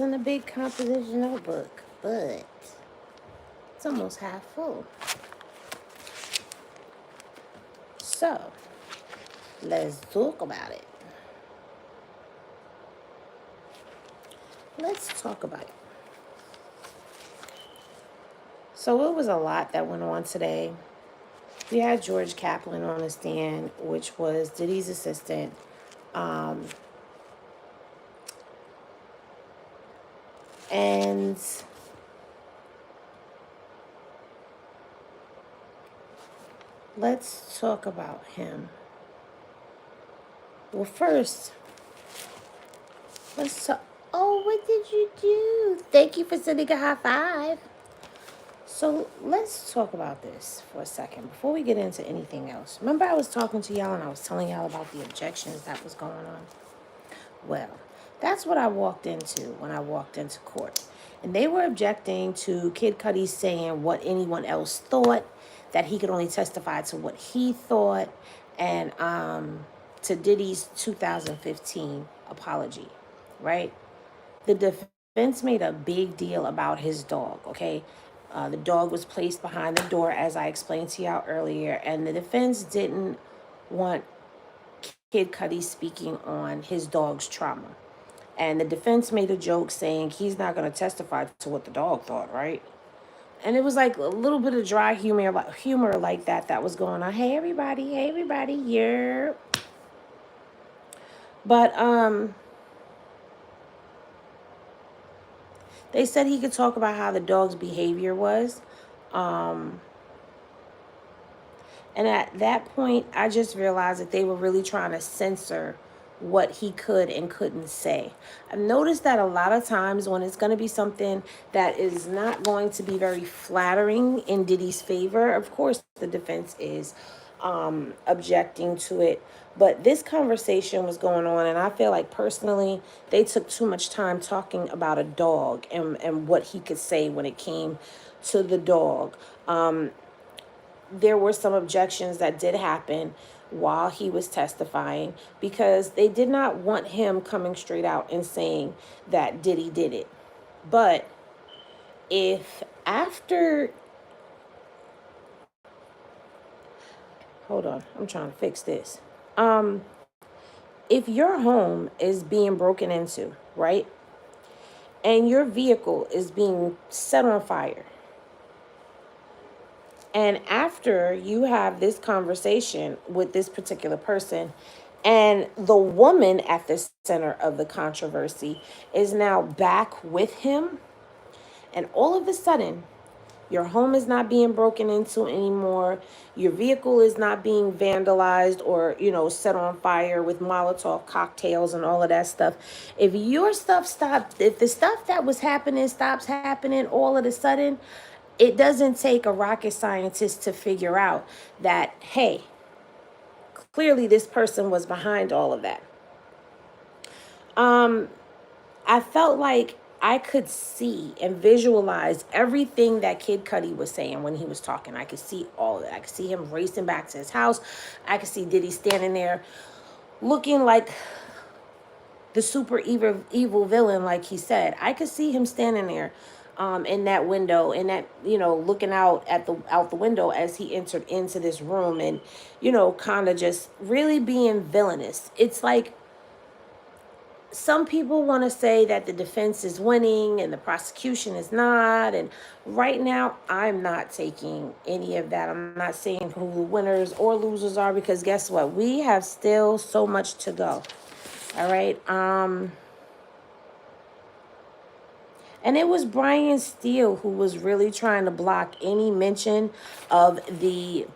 in a big composition notebook, but it's almost half full. So, let's talk about it. Let's talk about it. So it was a lot that went on today. We had George Kaplan on the stand, which was Diddy's assistant. And let's talk about him. Well, first, let's talk. Oh, what did you do? Thank you for sending a high five. So let's talk about this for a second before we get into anything else. Remember I was talking to y'all and I was telling y'all about the objections that was going on? Well, that's what I walked into when I walked into court. And they were objecting to Kid Cudi saying what anyone else thought, that he could only testify to what he thought, and to Diddy's 2015 apology, right? The defense made a big deal about his dog, okay? The dog was placed behind the door, as I explained to y'all earlier, and the defense didn't want Kid Cudi speaking on his dog's trauma. And the defense made a joke saying he's not going to testify to what the dog thought, right? And it was like a little bit of dry humor like that was going on. Hey, everybody, yeah. But they said he could talk about how the dog's behavior was. And at that point, I just realized that they were really trying to censor what he could and couldn't say. I've noticed that a lot of times when it's going to be something that is not going to be very flattering in Diddy's favor, of course the defense is objecting to it. But this conversation was going on, and I feel like personally they took too much time talking about a dog and what he could say when it came to the dog. There were some objections that did happen while he was testifying because they did not want him coming straight out and saying that Diddy did it. But if after... Hold on, I'm trying to fix this. If your home is being broken into, right, and your vehicle is being set on fire, and after you have this conversation with this particular person, and the woman at the center of the controversy is now back with him, and all of a sudden, your home is not being broken into anymore. Your vehicle is not being vandalized or, set on fire with Molotov cocktails and all of that stuff. If your stuff stopped, if the stuff that was happening stops happening all of a sudden, it doesn't take a rocket scientist to figure out that, hey, clearly this person was behind all of that. I felt like I could see and visualize everything that Kid Cudi was saying when he was talking. I could see all of it. I could see him racing back to his house. I could see Diddy standing there looking like the super evil villain, like he said. I could see him standing there in that window, and that, looking out the window as he entered into this room, and, kind of just really being villainous. It's like, some people want to say that the defense is winning and the prosecution is not. And right now, I'm not taking any of that. I'm not saying who the winners or losers are, because guess what? We have still so much to go. All right. And it was Brian Steele who was really trying to block any mention of the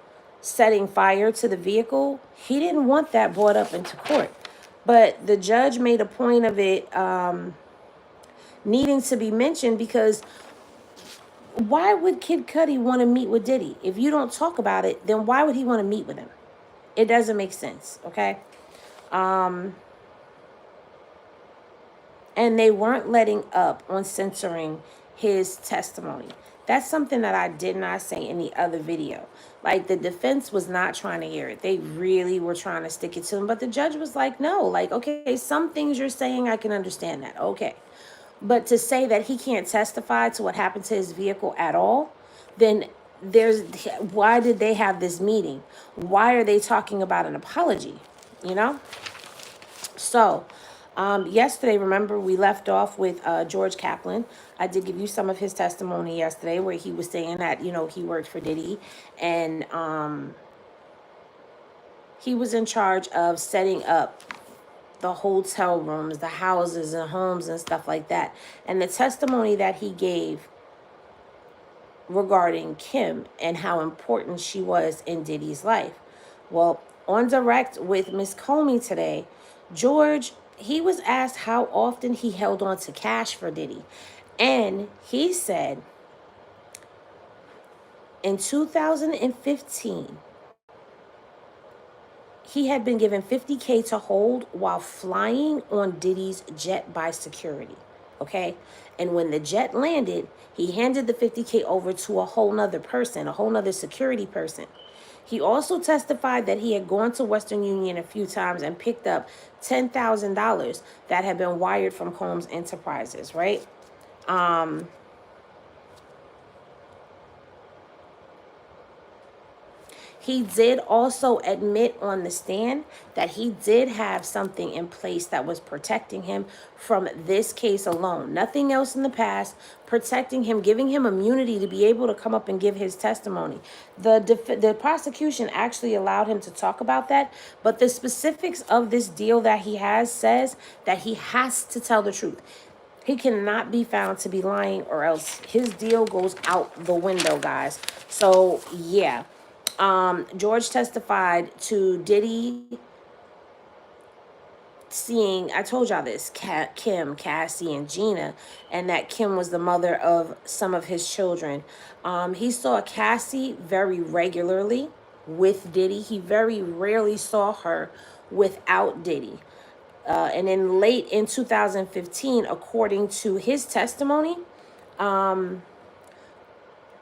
setting fire to the vehicle. He didn't want that brought up into court. But the judge made a point of it needing to be mentioned, because why would Kid Cudi want to meet with Diddy? If you don't talk about it, then why would he want to meet with him? It doesn't make sense, okay? And they weren't letting up on censoring his testimony. That's something that I did not say in the other video. Like, the defense was not trying to hear it. They really were trying to stick it to him. But the judge was like, no, like, okay, some things you're saying, I can understand that. Okay. But to say that he can't testify to what happened to his vehicle at all, then there's why did they have this meeting? Why are they talking about an apology? You know? So, yesterday, remember, we left off with George Kaplan. I did give you some of his testimony yesterday where he was saying that, you know, he worked for Diddy and he was in charge of setting up the hotel rooms, the houses and homes and stuff like that. And the testimony that he gave regarding Kim and how important she was in Diddy's life. Well, on Direct with Miss Comey today, George, he was asked how often he held on to cash for Diddy. And he said in 2015, he had been given $50K to hold while flying on Diddy's jet by security. Okay? And when the jet landed, he handed the $50K over to a whole nother person, a whole nother security person. He also testified that he had gone to Western Union a few times and picked up $10,000 that had been wired from Combs Enterprises, right? He did also admit on the stand that he did have something in place that was protecting him from this case alone. Nothing else in the past, protecting him, giving him immunity to be able to come up and give his testimony. The prosecution actually allowed him to talk about that, but the specifics of this deal that he has says that he has to tell the truth. He cannot be found to be lying or else his deal goes out the window, guys. So, yeah. George testified to Diddy seeing, I told y'all this, Kim, Cassie, and Gina, and that Kim was the mother of some of his children. He saw Cassie very regularly with Diddy. He very rarely saw her without Diddy. And then late in 2015, according to his testimony,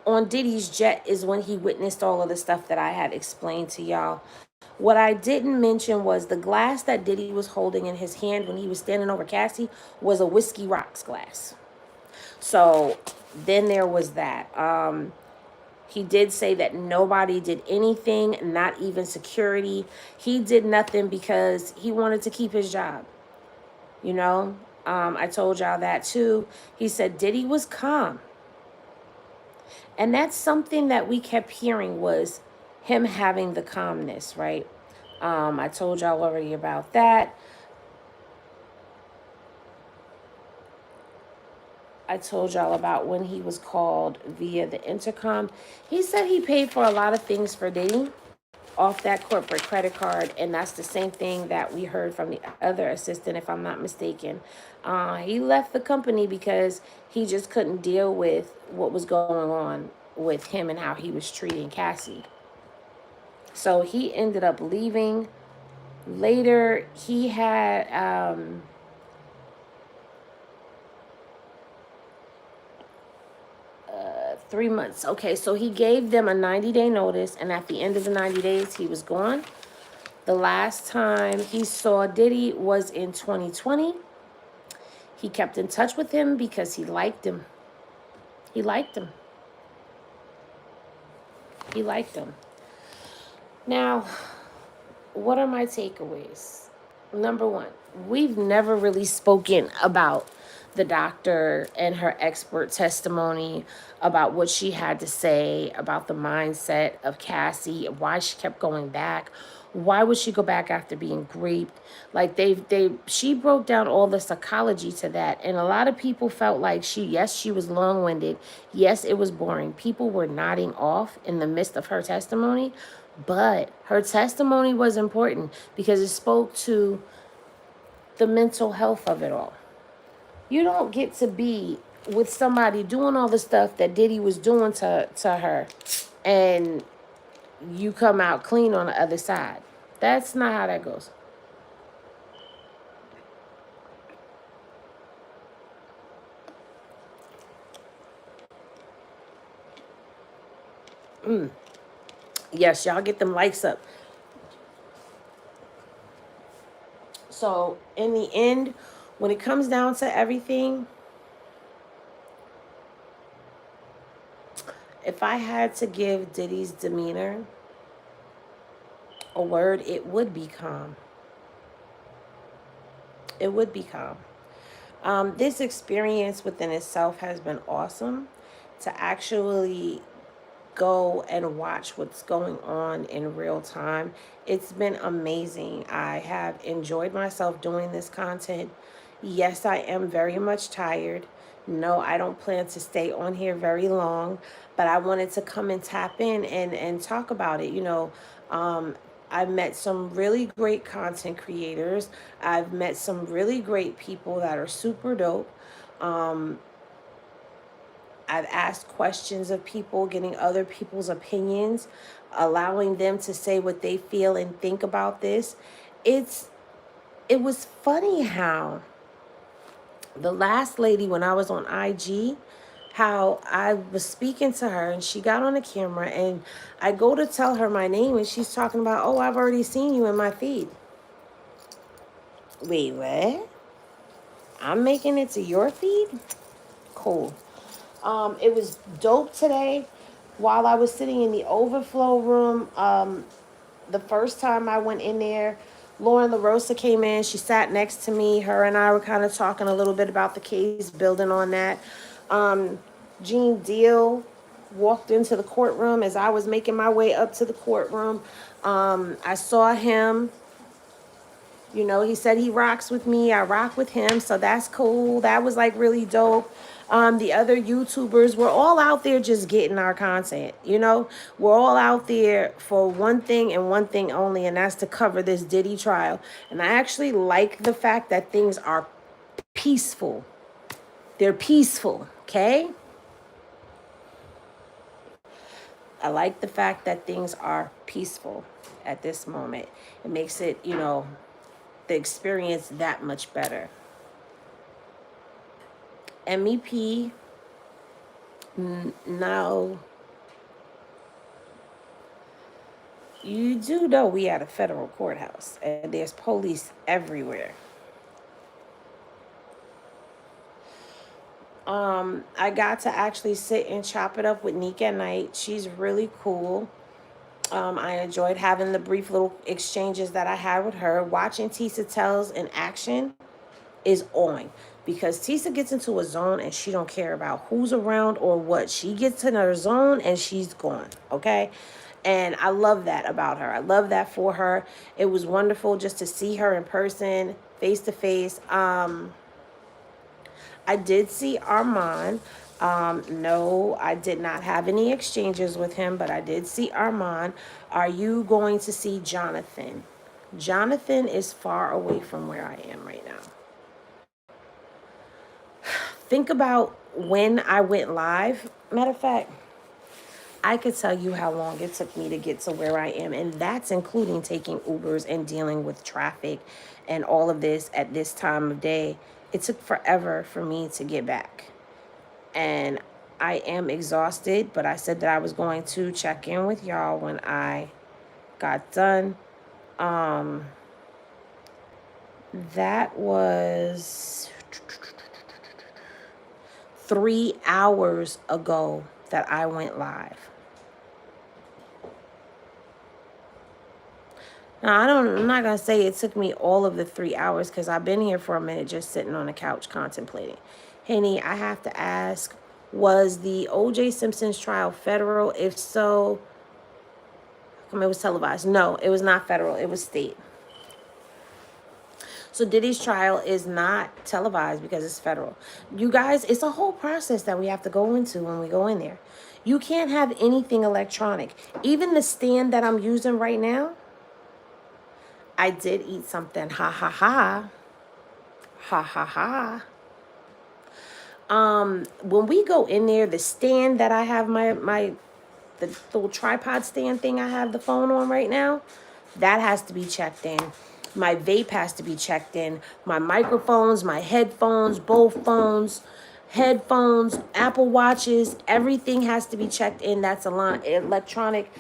on Diddy's jet is when he witnessed all of the stuff that I had explained to y'all. What I didn't mention was the glass that Diddy was holding in his hand when he was standing over Cassie was a Whiskey Rocks glass. So then there was that. He did say that nobody did anything, not even security. He did nothing because he wanted to keep his job. You know, I told y'all that too. He said Diddy was calm. And that's something that we kept hearing was him having the calmness, right? I told y'all already about that. I told y'all about when he was called via the intercom. He said he paid for a lot of things for Diddy off that corporate credit card, and that's the same thing that we heard from the other assistant, if I'm not mistaken. He left the company because he just couldn't deal with what was going on with him and how he was treating Cassie. So he ended up leaving. Later, he had 3 months. Okay, so he gave them a 90-day notice, and at the end of the 90 days, he was gone. The last time he saw Diddy was in 2020. He kept in touch with him because he liked him. He liked him. He liked him. Now, what are my takeaways? Number one, we've never really spoken about the doctor and her expert testimony about what she had to say about the mindset of Cassie, why she kept going back. Why would she go back after being raped? Like she broke down all the psychology to that. And a lot of people felt like she was long-winded. Yes, it was boring. People were nodding off in the midst of her testimony. But her testimony was important because it spoke to the mental health of it all. You don't get to be with somebody doing all the stuff that Diddy was doing to her and you come out clean on the other side. That's not how that goes. Yes, y'all get them likes up. So in the end, when it comes down to everything, If I had to give Diddy's demeanor a word, it would be calm. It would be calm. This experience within itself has been awesome to actually go and watch what's going on in real time. It's been amazing. I have enjoyed myself doing this content. Yes, I am very much tired. No, I don't plan to stay on here very long, but I wanted to come and tap in and talk about it. I've met some really great content creators. I've met some really great people that are super dope. Um, I've asked questions of people, getting other people's opinions, allowing them to say what they feel and think about this. It's it was funny how the last lady, when I was on IG, how I was speaking to her and she got on the camera and I go to tell her my name and she's talking about, oh, I've already seen you in my feed. Wait, what? I'm making it to your feed? Cool. It was dope today. While I was sitting in the overflow room, the first time I went in there, Lauren LaRosa came in. She sat next to me. Her and I were kind of talking a little bit about the case, building on that. Gene Deal walked into the courtroom as I was making my way up to the courtroom. I saw him. You know, he said he rocks with me. I rock with him. So that's cool. That was like really dope. The other YouTubers, we're all out there just getting our content. You know, we're all out there for one thing and one thing only, and that's to cover this Diddy trial. And I actually like the fact that things are peaceful. They're peaceful, okay? I like the fact that things are peaceful at this moment. It makes it, the experience that much better. MEP, now, you do know we at a federal courthouse and there's police everywhere. I got to actually sit and chop it up with Nika at night. She's really cool. I enjoyed having the brief little exchanges that I had with her. Watching Tisa Tells in action is on, because Tisa gets into a zone and she don't care about who's around or what. She gets in her zone and she's gone, okay? And I love that about her. I love that for her. It was wonderful just to see her in person, face to face. I did see Armand. No, I did not have any exchanges with him, but I did see Armand. Are you going to see Jonathan? Jonathan is far away from where I am right now. Think about when I went live. Matter of fact, I could tell you how long it took me to get to where I am, and that's including taking Ubers and dealing with traffic and all of this at this time of day. It took forever for me to get back. And I am exhausted, but I said that I was going to check in with y'all when I got done. That was 3 hours ago that I went live. Now, I'm not going to say it took me all of the 3 hours, because I've been here for a minute just sitting on the couch contemplating. Henny, I have to ask, was the O.J. Simpson's trial federal? If so, it was televised. No, it was not federal. It was state. So Diddy's trial is not televised because it's federal. You guys, it's a whole process that we have to go into when we go in there. You can't have anything electronic. Even the stand that I'm using right now, I did eat something. Ha, ha, ha. Ha, ha, ha. When we go in there, the stand that I have the little tripod stand thing I have the phone on right now, that has to be checked in. My vape has to be checked in. My microphones, my headphones, both phones, headphones, Apple Watches, everything has to be checked in. That's electronic.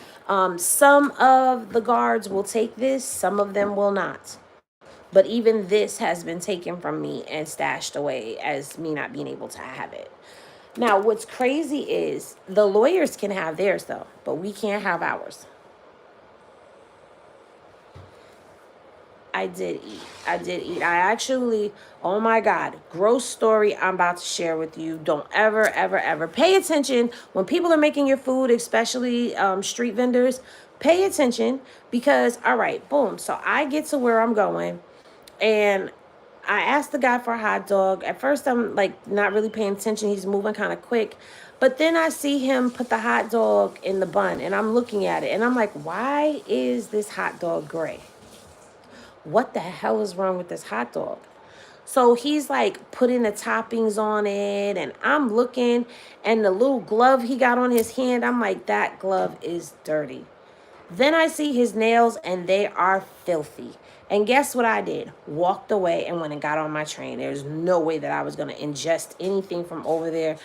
Some of the guards will take this, some of them will not. But even this has been taken from me and stashed away as me not being able to have it. Now, what's crazy is the lawyers can have theirs though, but we can't have ours. I did eat. I did eat. I actually, oh my God, gross story I'm about to share with you. Don't ever, ever, ever pay attention when people are making your food, especially street vendors. Pay attention because, all right, boom. So I get to where I'm going and I asked the guy for a hot dog. At first, I'm like not really paying attention. He's moving kind of quick. But then I see him put the hot dog in the bun and I'm looking at it and I'm like, why is this hot dog gray? What the hell is wrong with this hot dog? So he's like putting the toppings on it and I'm looking and the little glove he got on his hand, I'm like, that glove is dirty. Then I see his nails and they are filthy. And guess what I did? Walked away and went and got on my train. There's no way that I was going to ingest anything from over there.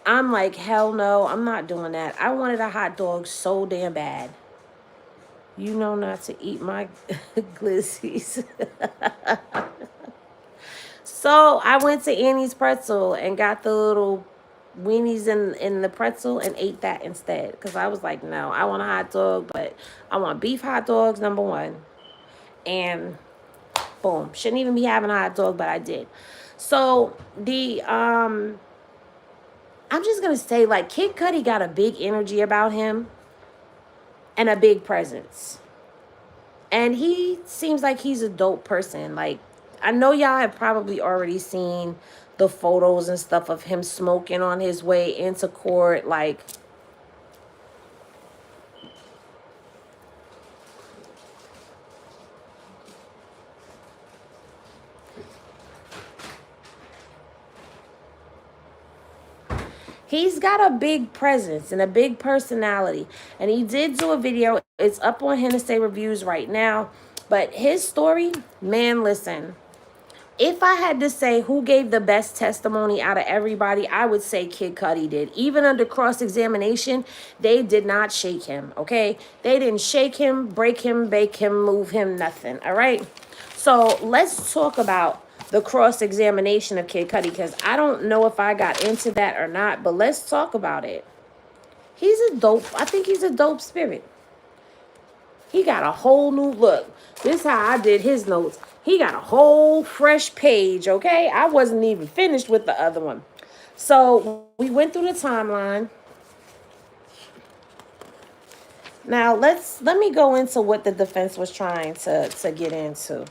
I'm like, hell no, I'm not doing that. I wanted a hot dog so damn bad. You know not to eat my glizzies. So I went to Annie's Pretzel and got the little weenies in the pretzel and ate that instead. Because I was like, no, I want a hot dog, but I want beef hot dogs, number one. And boom, shouldn't even be having a hot dog, but I did. So I'm just going to say, like, Kid Cudi got a big energy about him and a big presence. And he seems like he's a dope person. Like, I know y'all have probably already seen the photos and stuff of him smoking on his way into court. Like, he's got a big presence and a big personality. And he did do a video. It's up on Hennessy Reviews right now. But his story, man, listen. If I had to say who gave the best testimony out of everybody, I would say Kid Cudi did. Even under cross-examination, they did not shake him, okay? They didn't shake him, break him, bake him, move him, nothing, all right? So let's talk about the cross-examination of Kid Cudi because I don't know if I got into that or not, but let's talk about it. I think he's a dope spirit. He got a whole new look. This is how I did his notes. He got a whole fresh page, okay? I wasn't even finished with the other one. So we went through the timeline. Now let me go into what the defense was trying to get into.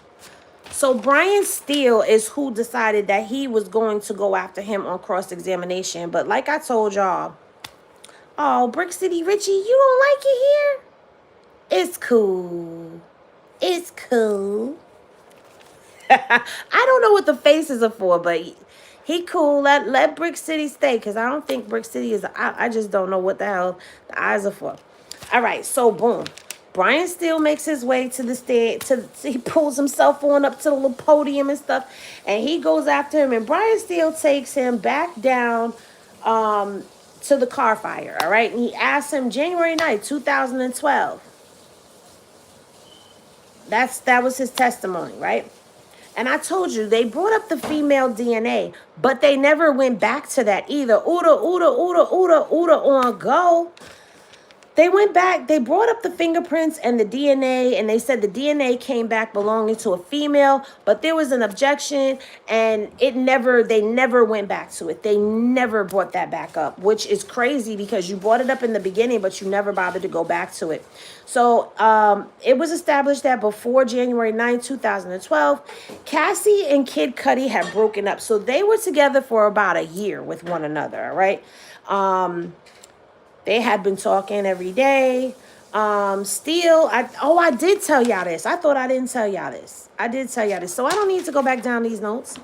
So Brian Steele is who decided that he was going to go after him on cross-examination. But like I told y'all, oh, Brick City Richie, you don't like it here? It's cool. It's cool. I don't know what the faces are for, but he cool. Let Brick City stay because I don't think Brick City is. I just don't know what the hell the eyes are for. All right, so boom. Brian Steele makes his way to the stage. He pulls himself on up to the little podium and stuff, and he goes after him. And Brian Steele takes him back down to the car fire. All right, and he asks him January 9th, 2012. That was his testimony, right? And I told you, they brought up the female DNA, but they never went back to that either. Uda on go. They went back, they brought up the fingerprints and the DNA, and they said the DNA came back belonging to a female, but there was an objection, and they never went back to it. They never brought that back up, which is crazy because you brought it up in the beginning, but you never bothered to go back to it. So it was established that before January 9, 2012, Cassie and Kid Cudi had broken up. So they were together for about a year with one another, all right? They had been talking every day. I did tell y'all this. I thought I didn't tell y'all this. I did tell y'all this. So I don't need to go back down these notes.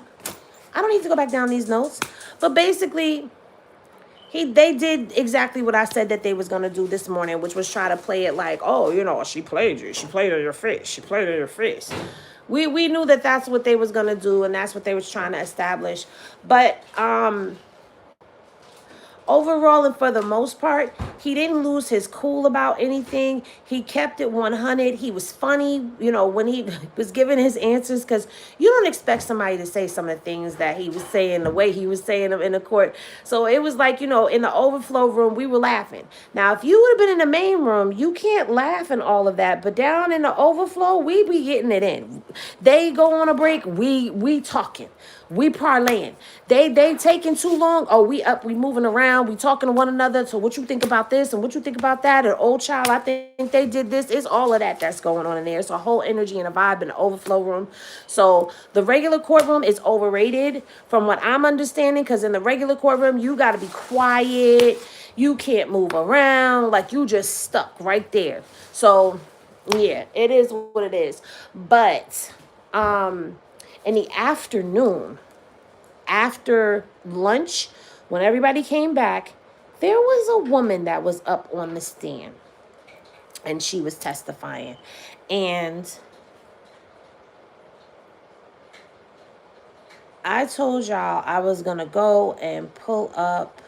But basically, they did exactly what I said that they was going to do this morning, which was try to play it like, oh, she played you. She played in your face. We knew that that's what they was going to do, and that's what they was trying to establish. But overall and for the most part, he didn't lose his cool about anything. He kept it 100. He was funny, you know, when he was giving his answers, because you don't expect somebody to say some of the things that he was saying the way he was saying them in the court. So it was like, you know, in the overflow room, we were laughing. Now, if you would have been in the main room, you can't laugh and all of that. But down in the overflow, we be getting it in. They go on a break, we talking. We parlaying. They taking too long. Oh, we up, we moving around, we talking to one another. So what you think about this and what you think about that? And old child, I think they did this. It's all of that that's going on in there. It's a whole energy and a vibe in the overflow room. So the regular courtroom is overrated from what I'm understanding, because in the regular courtroom, you got to be quiet. You can't move around. Like, you just stuck right there. So yeah, it is what it is. But in the afternoon, after lunch, when everybody came back, there was a woman that was up on the stand, and she was testifying. And I told y'all I was going to go and pull up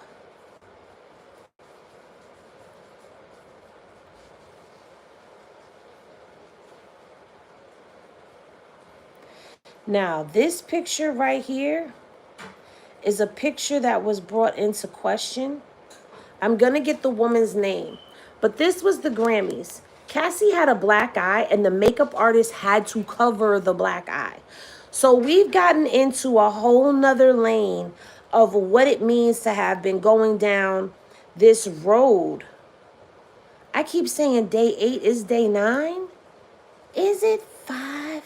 now, this picture right here is a picture that was brought into question. I'm going to get the woman's name. But this was the Grammys. Cassie had a black eye, and the makeup artist had to cover the black eye. So we've gotten into a whole nother lane of what it means to have been going down this road. I keep saying day 8 is day 9. Is it 5?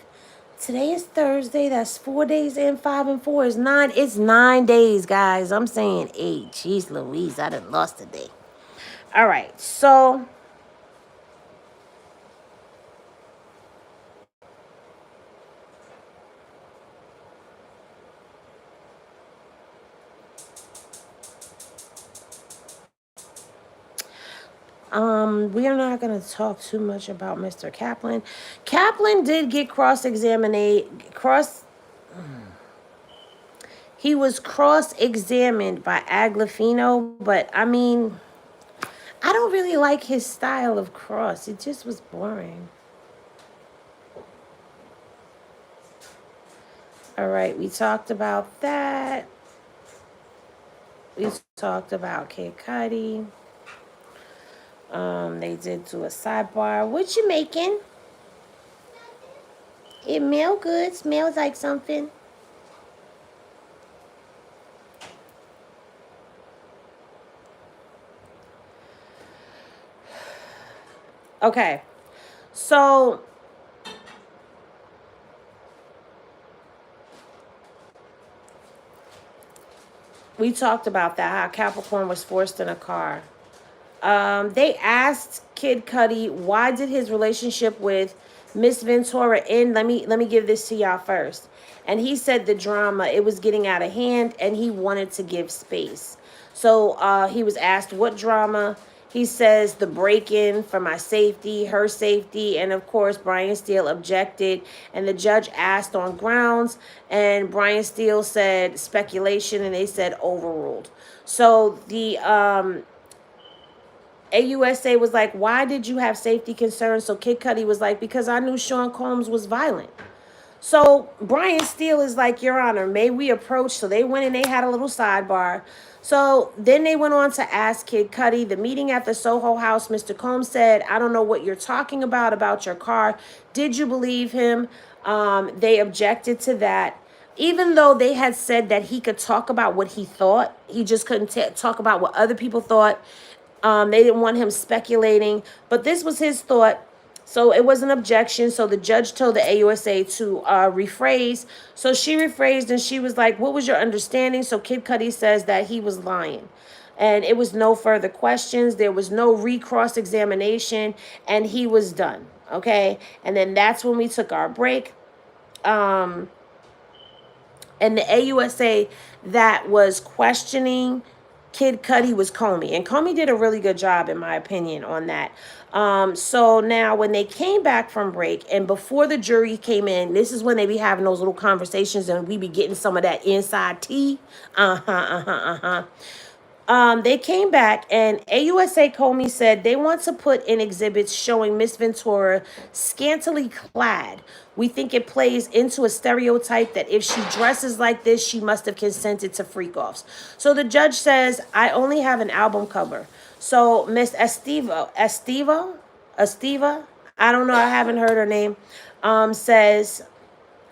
Today is Thursday. That's 4 days in. 5 and 4 is 9. It's 9 days, guys. I'm saying 8. Jeez Louise, I done lost a day. All right, so we are not going to talk too much about Mr. Kaplan. Kaplan did get he was cross-examined by Aglifino, but I mean, I don't really like his style of cross. It just was boring. All right, we talked about that. We talked about Kid Cudi. They did do a sidebar. What you making? It smell good. Smells like something. Okay, so we talked about that, how Capricorn was forced in a car. They asked Kid Cudi, why did his relationship with Miss Ventura end? Let me give this to y'all first. And he said the drama, it was getting out of hand, and he wanted to give space. So he was asked what drama. He says the break-in for my safety, her safety, and of course Brian Steele objected, and the judge asked on grounds, and Brian Steele said speculation, and they said overruled. So the AUSA was like, why did you have safety concerns? So Kid Cudi was like, because I knew Sean Combs was violent. So Brian Steele is like, Your Honor, may we approach? So they went and they had a little sidebar. So then they went on to ask Kid Cudi, the meeting at the Soho House, Mr. Combs said, I don't know what you're talking about your car. Did you believe him? They objected to that. Even though they had said that he could talk about what he thought, he just couldn't talk about what other people thought. They didn't want him speculating, but this was his thought. So it was an objection. So the judge told the AUSA to rephrase. So she rephrased, and she was like, what was your understanding? So Kid Cudi says that he was lying. And it was no further questions. There was no recross examination, and he was done. Okay. And then that's when we took our break. And the AUSA that was questioning Kid Cudi was Comey. And Comey did a really good job, in my opinion, on that. So now when they came back from break and before the jury came in, this is when they be having those little conversations and we be getting some of that inside tea. They came back, and AUSA Comey said they want to put in exhibits showing Miss Ventura scantily clad. We think it plays into a stereotype that if she dresses like this, she must have consented to freak-offs. So the judge says, I only have an album cover. So Miss Estiva, I don't know, I haven't heard her name, says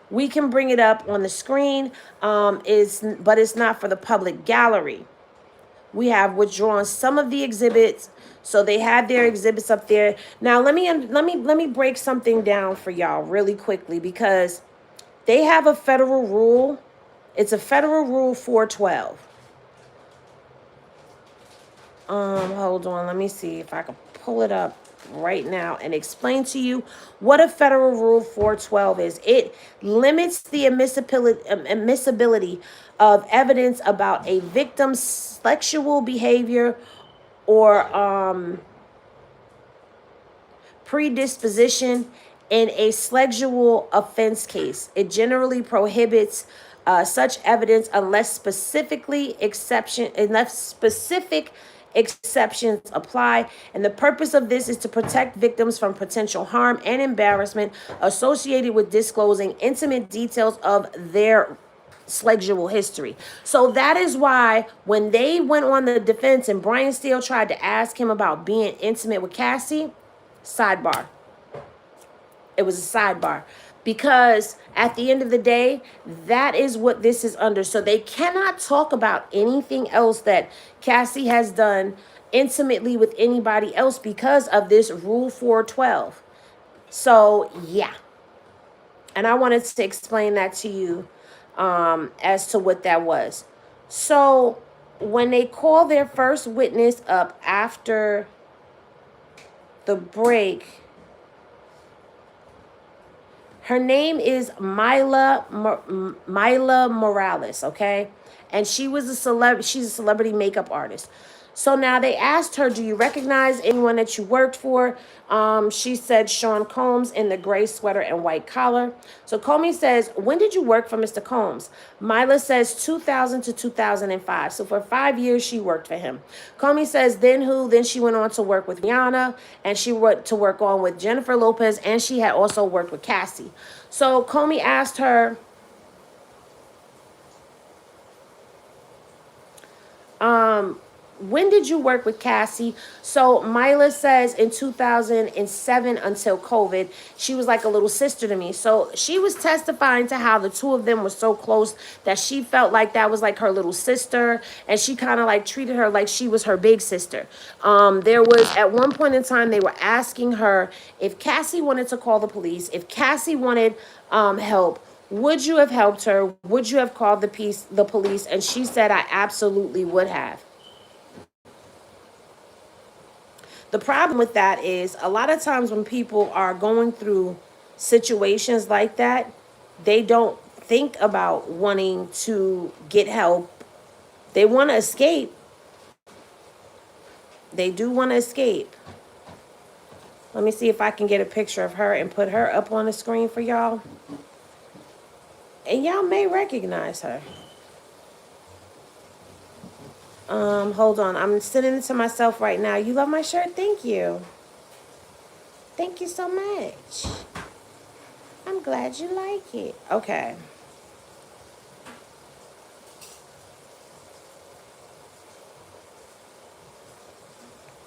we can bring it up on the screen, but it's not for the public gallery. We have withdrawn some of the exhibits, so they had their exhibits up there. Now let me break something down for y'all really quickly, because they have a federal rule. It's a federal rule 412. Hold on, let me see if I can pull it up right now and explain to you what a federal rule 412 is. It limits the admissibility of evidence about a victim's sexual behavior or predisposition in a sexual offense case. It generally prohibits such evidence unless specific exceptions apply, and the purpose of this is to protect victims from potential harm and embarrassment associated with disclosing intimate details of their sexual history. So that is why when they went on the defense and Brian Steele tried to ask him about being intimate with Cassie, sidebar. It was a sidebar. Because at the end of the day, that is what this is under. So they cannot talk about anything else that Cassie has done intimately with anybody else because of this Rule 412. So, yeah. And I wanted to explain that to you as to what that was. So, when they call their first witness up after the break, her name is Mila Morales, okay? And she was a celebrity. She's a celebrity makeup artist. So now they asked her, do you recognize anyone that you worked for? She said Sean Combs in the gray sweater and white collar. So Comey says, when did you work for Mr. Combs? Mila says 2000 to 2005. So for 5 years, she worked for him. Comey says, then who? Then she went on to work with Rihanna, and she went to work on with Jennifer Lopez, and she had also worked with Cassie. So Comey asked her, when did you work with Cassie? So Mila says in 2007 until COVID, she was like a little sister to me. So she was testifying to how the two of them were so close that she felt like that was like her little sister, and she kind of like treated her like she was her big sister. There was at one point in time they were asking her if Cassie wanted to call the police, if Cassie wanted help. Would you have helped her? Would you have called the police? And she said, I absolutely would have. The problem with that is a lot of times when people are going through situations like that, they don't think about wanting to get help. They want to escape. They do want to escape. Let me see if I can get a picture of her and put her up on the screen for y'all. And y'all may recognize her. Hold on. I'm sending it to myself right now. You love my shirt? Thank you. Thank you so much. I'm glad you like it. Okay.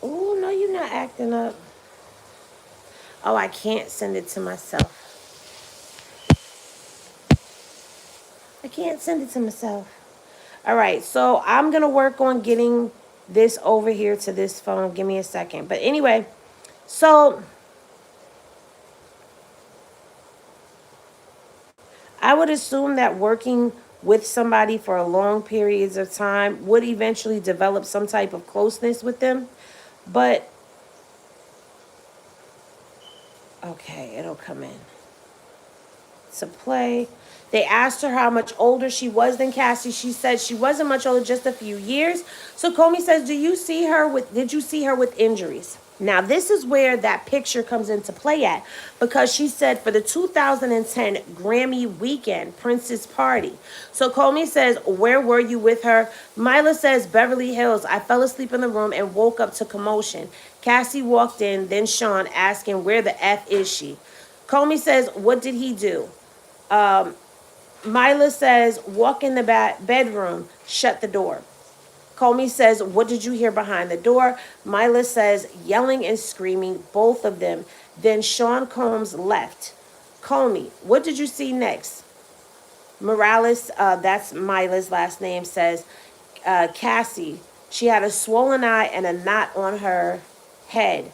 Oh, no, you're not acting up. Oh, I can't send it to myself. I can't send it to myself. All right, so I'm going to work on getting this over here to this phone. Give me a second. But anyway, so I would assume that working with somebody for long periods of time would eventually develop some type of closeness with them. But, okay, it'll come in. To play. They asked her how much older she was than Cassie. She said she wasn't much older, just a few years. So Comey says, did you see her with injuries? Now, this is where that picture comes into play at, because she said for the 2010 Grammy weekend, Prince's party. So Comey says, where were you with her? Mila says, Beverly Hills. I fell asleep in the room and woke up to commotion. Cassie walked in, then Sean asking, where the F is she? Comey says, what did he do? Mila says, walk in the bedroom, shut the door. Comey says, what did you hear behind the door? Mila says, yelling and screaming, both of them. Then Sean Combs left. Comey, what did you see next? Morales, that's Mila's last name, says, Cassie, she had a swollen eye and a knot on her head.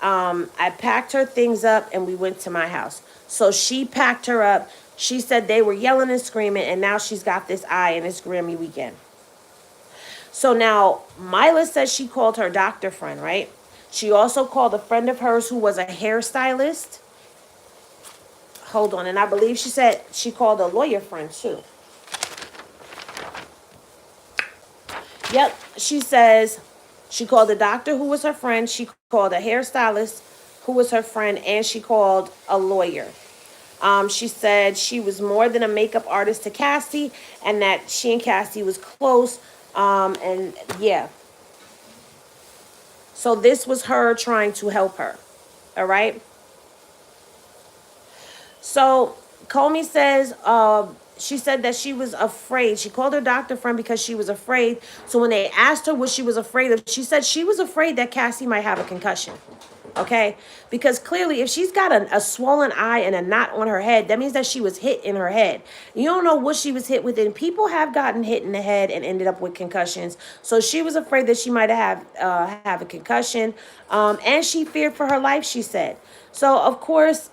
I packed her things up and we went to my house. So she packed her up. She said they were yelling and screaming, and now she's got this eye and it's Grammy weekend. So now Mila says she called her doctor friend, right? She also called a friend of hers who was a hairstylist. Hold on. And I believe she said she called a lawyer friend too. Yep. She says she called a doctor who was her friend. She called a hairstylist who was her friend. And she called a lawyer. She said she was more than a makeup artist to Cassie, and that she and Cassie was close. And yeah. So this was her trying to help her. All right. So Comey says, she said that she was afraid. She called her doctor friend because she was afraid. So when they asked her what she was afraid of, she said she was afraid that Cassie might have a concussion. Okay, because clearly if she's got a swollen eye and a knot on her head, that means that she was hit in her head. You don't know what she was hit with, and people have gotten hit in the head and ended up with concussions. So she was afraid that she might have a concussion, and she feared for her life, she said. So of course,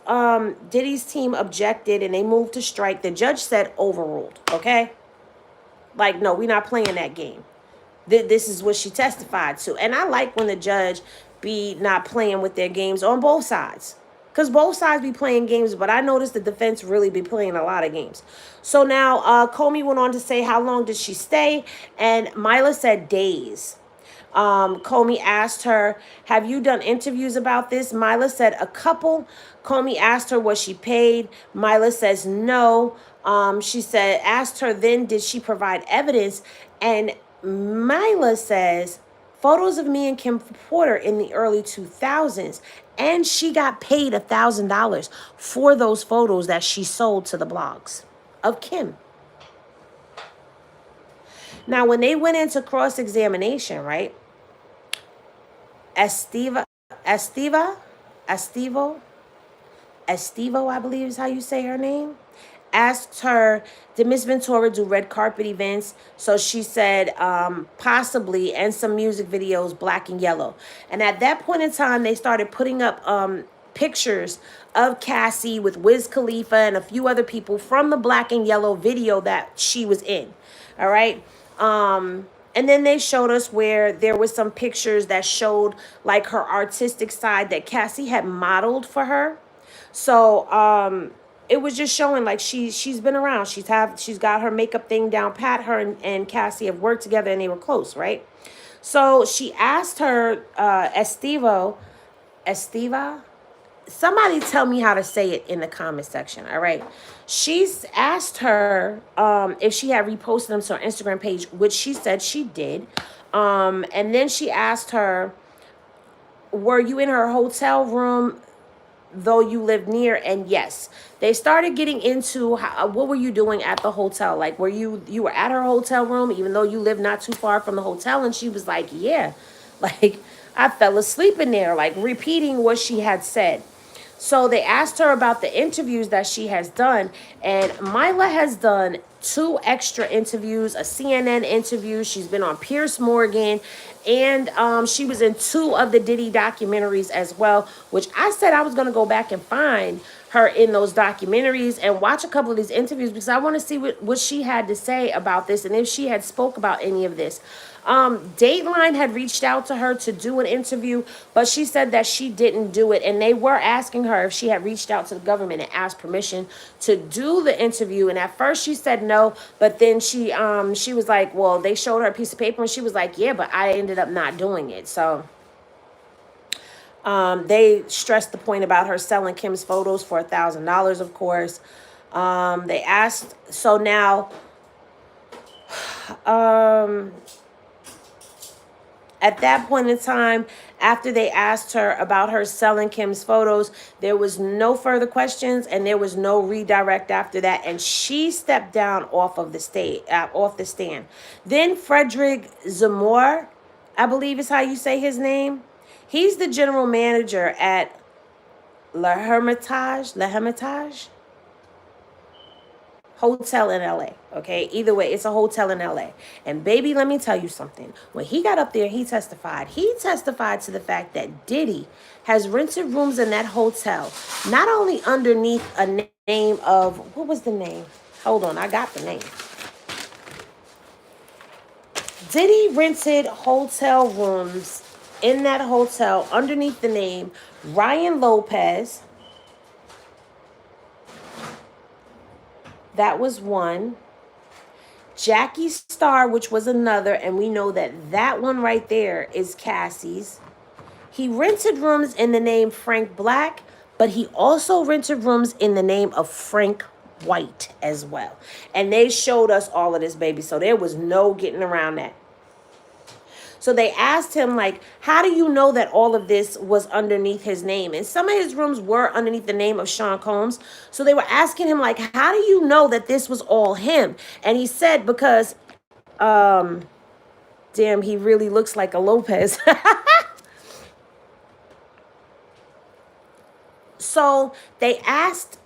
Diddy's team objected and they moved to strike. The judge said overruled. Okay, like, no, we're not playing that game. This is what she testified to. And I like when the judge be not playing with their games on both sides. Because both sides be playing games, but I noticed the defense really be playing a lot of games. So now Comey went on to say, how long did she stay? And Mila said days. Comey asked her, have you done interviews about this? Mila said a couple. Comey asked her, was she paid? Mila says no. She said, asked her then, did she provide evidence? And Mila says, photos of me and Kim Porter in the early 2000s. And she got paid $1,000 for those photos that she sold to the blogs of Kim. Now, when they went into cross-examination, right? Estivo, I believe is how you say her name, asked her, did Miss Ventura do red carpet events? So she said, possibly, and some music videos, black and yellow. And at that point in time, they started putting up pictures of Cassie with Wiz Khalifa and a few other people from the black and yellow video that she was in. All right. And then they showed us where there was some pictures that showed like her artistic side that Cassie had modeled for her. So it was just showing like she's been around. She's got her makeup thing down pat. Her and Cassie have worked together and they were close, right? So she asked her, Estiva, somebody tell me how to say it in the comment section, all right? She's asked her if she had reposted them to her Instagram page, which she said she did. And then she asked her, were you in her hotel room though you lived near? And yes, they started getting into what were you doing at the hotel? Like, were you were at her hotel room even though you lived not too far from the hotel? And she was like, yeah, like I fell asleep in there, like repeating what she had said. So they asked her about the interviews that she has done, and Mila has done 2 extra interviews, a CNN interview. She's been on Piers Morgan, and she was in 2 of the Diddy documentaries as well, which I said I was going to go back and find her in those documentaries and watch a couple of these interviews because I want to see what she had to say about this and if she had spoke about any of this. Dateline had reached out to her to do an interview, but she said that she didn't do it. And they were asking her if she had reached out to the government and asked permission to do the interview. And at first she said no, but then she was like, well, they showed her a piece of paper and she was like, yeah, but I ended up not doing it. So They stressed the point about her selling Kim's photos for $1,000, of course. They asked, so now, at that point in time, after they asked her about her selling Kim's photos, there was no further questions and there was no redirect after that. And she stepped down off of the off the stand. Then Frederick Zamore, I believe is how you say his name. He's the general manager at Le Hermitage Hotel in LA. Okay, either way, it's a hotel in LA. And baby, let me tell you something. When he got up there, he testified to the fact that Diddy has rented rooms in that hotel, not only underneath a name of, what was the name? Hold on, I got the name. Diddy rented hotel rooms in that hotel underneath the name Ryan Lopez. That was one. Jackie Star, which was another, and we know that that one right there is Cassie's. He rented rooms in the name Frank Black, but he also rented rooms in the name of Frank White as well. And they showed us all of this, baby, so there was no getting around that. So they asked him, like, how do you know that all of this was underneath his name? And some of his rooms were underneath the name of Sean Combs. So they were asking him, like, how do you know that this was all him? And he said, because, damn, he really looks like a Lopez. So they asked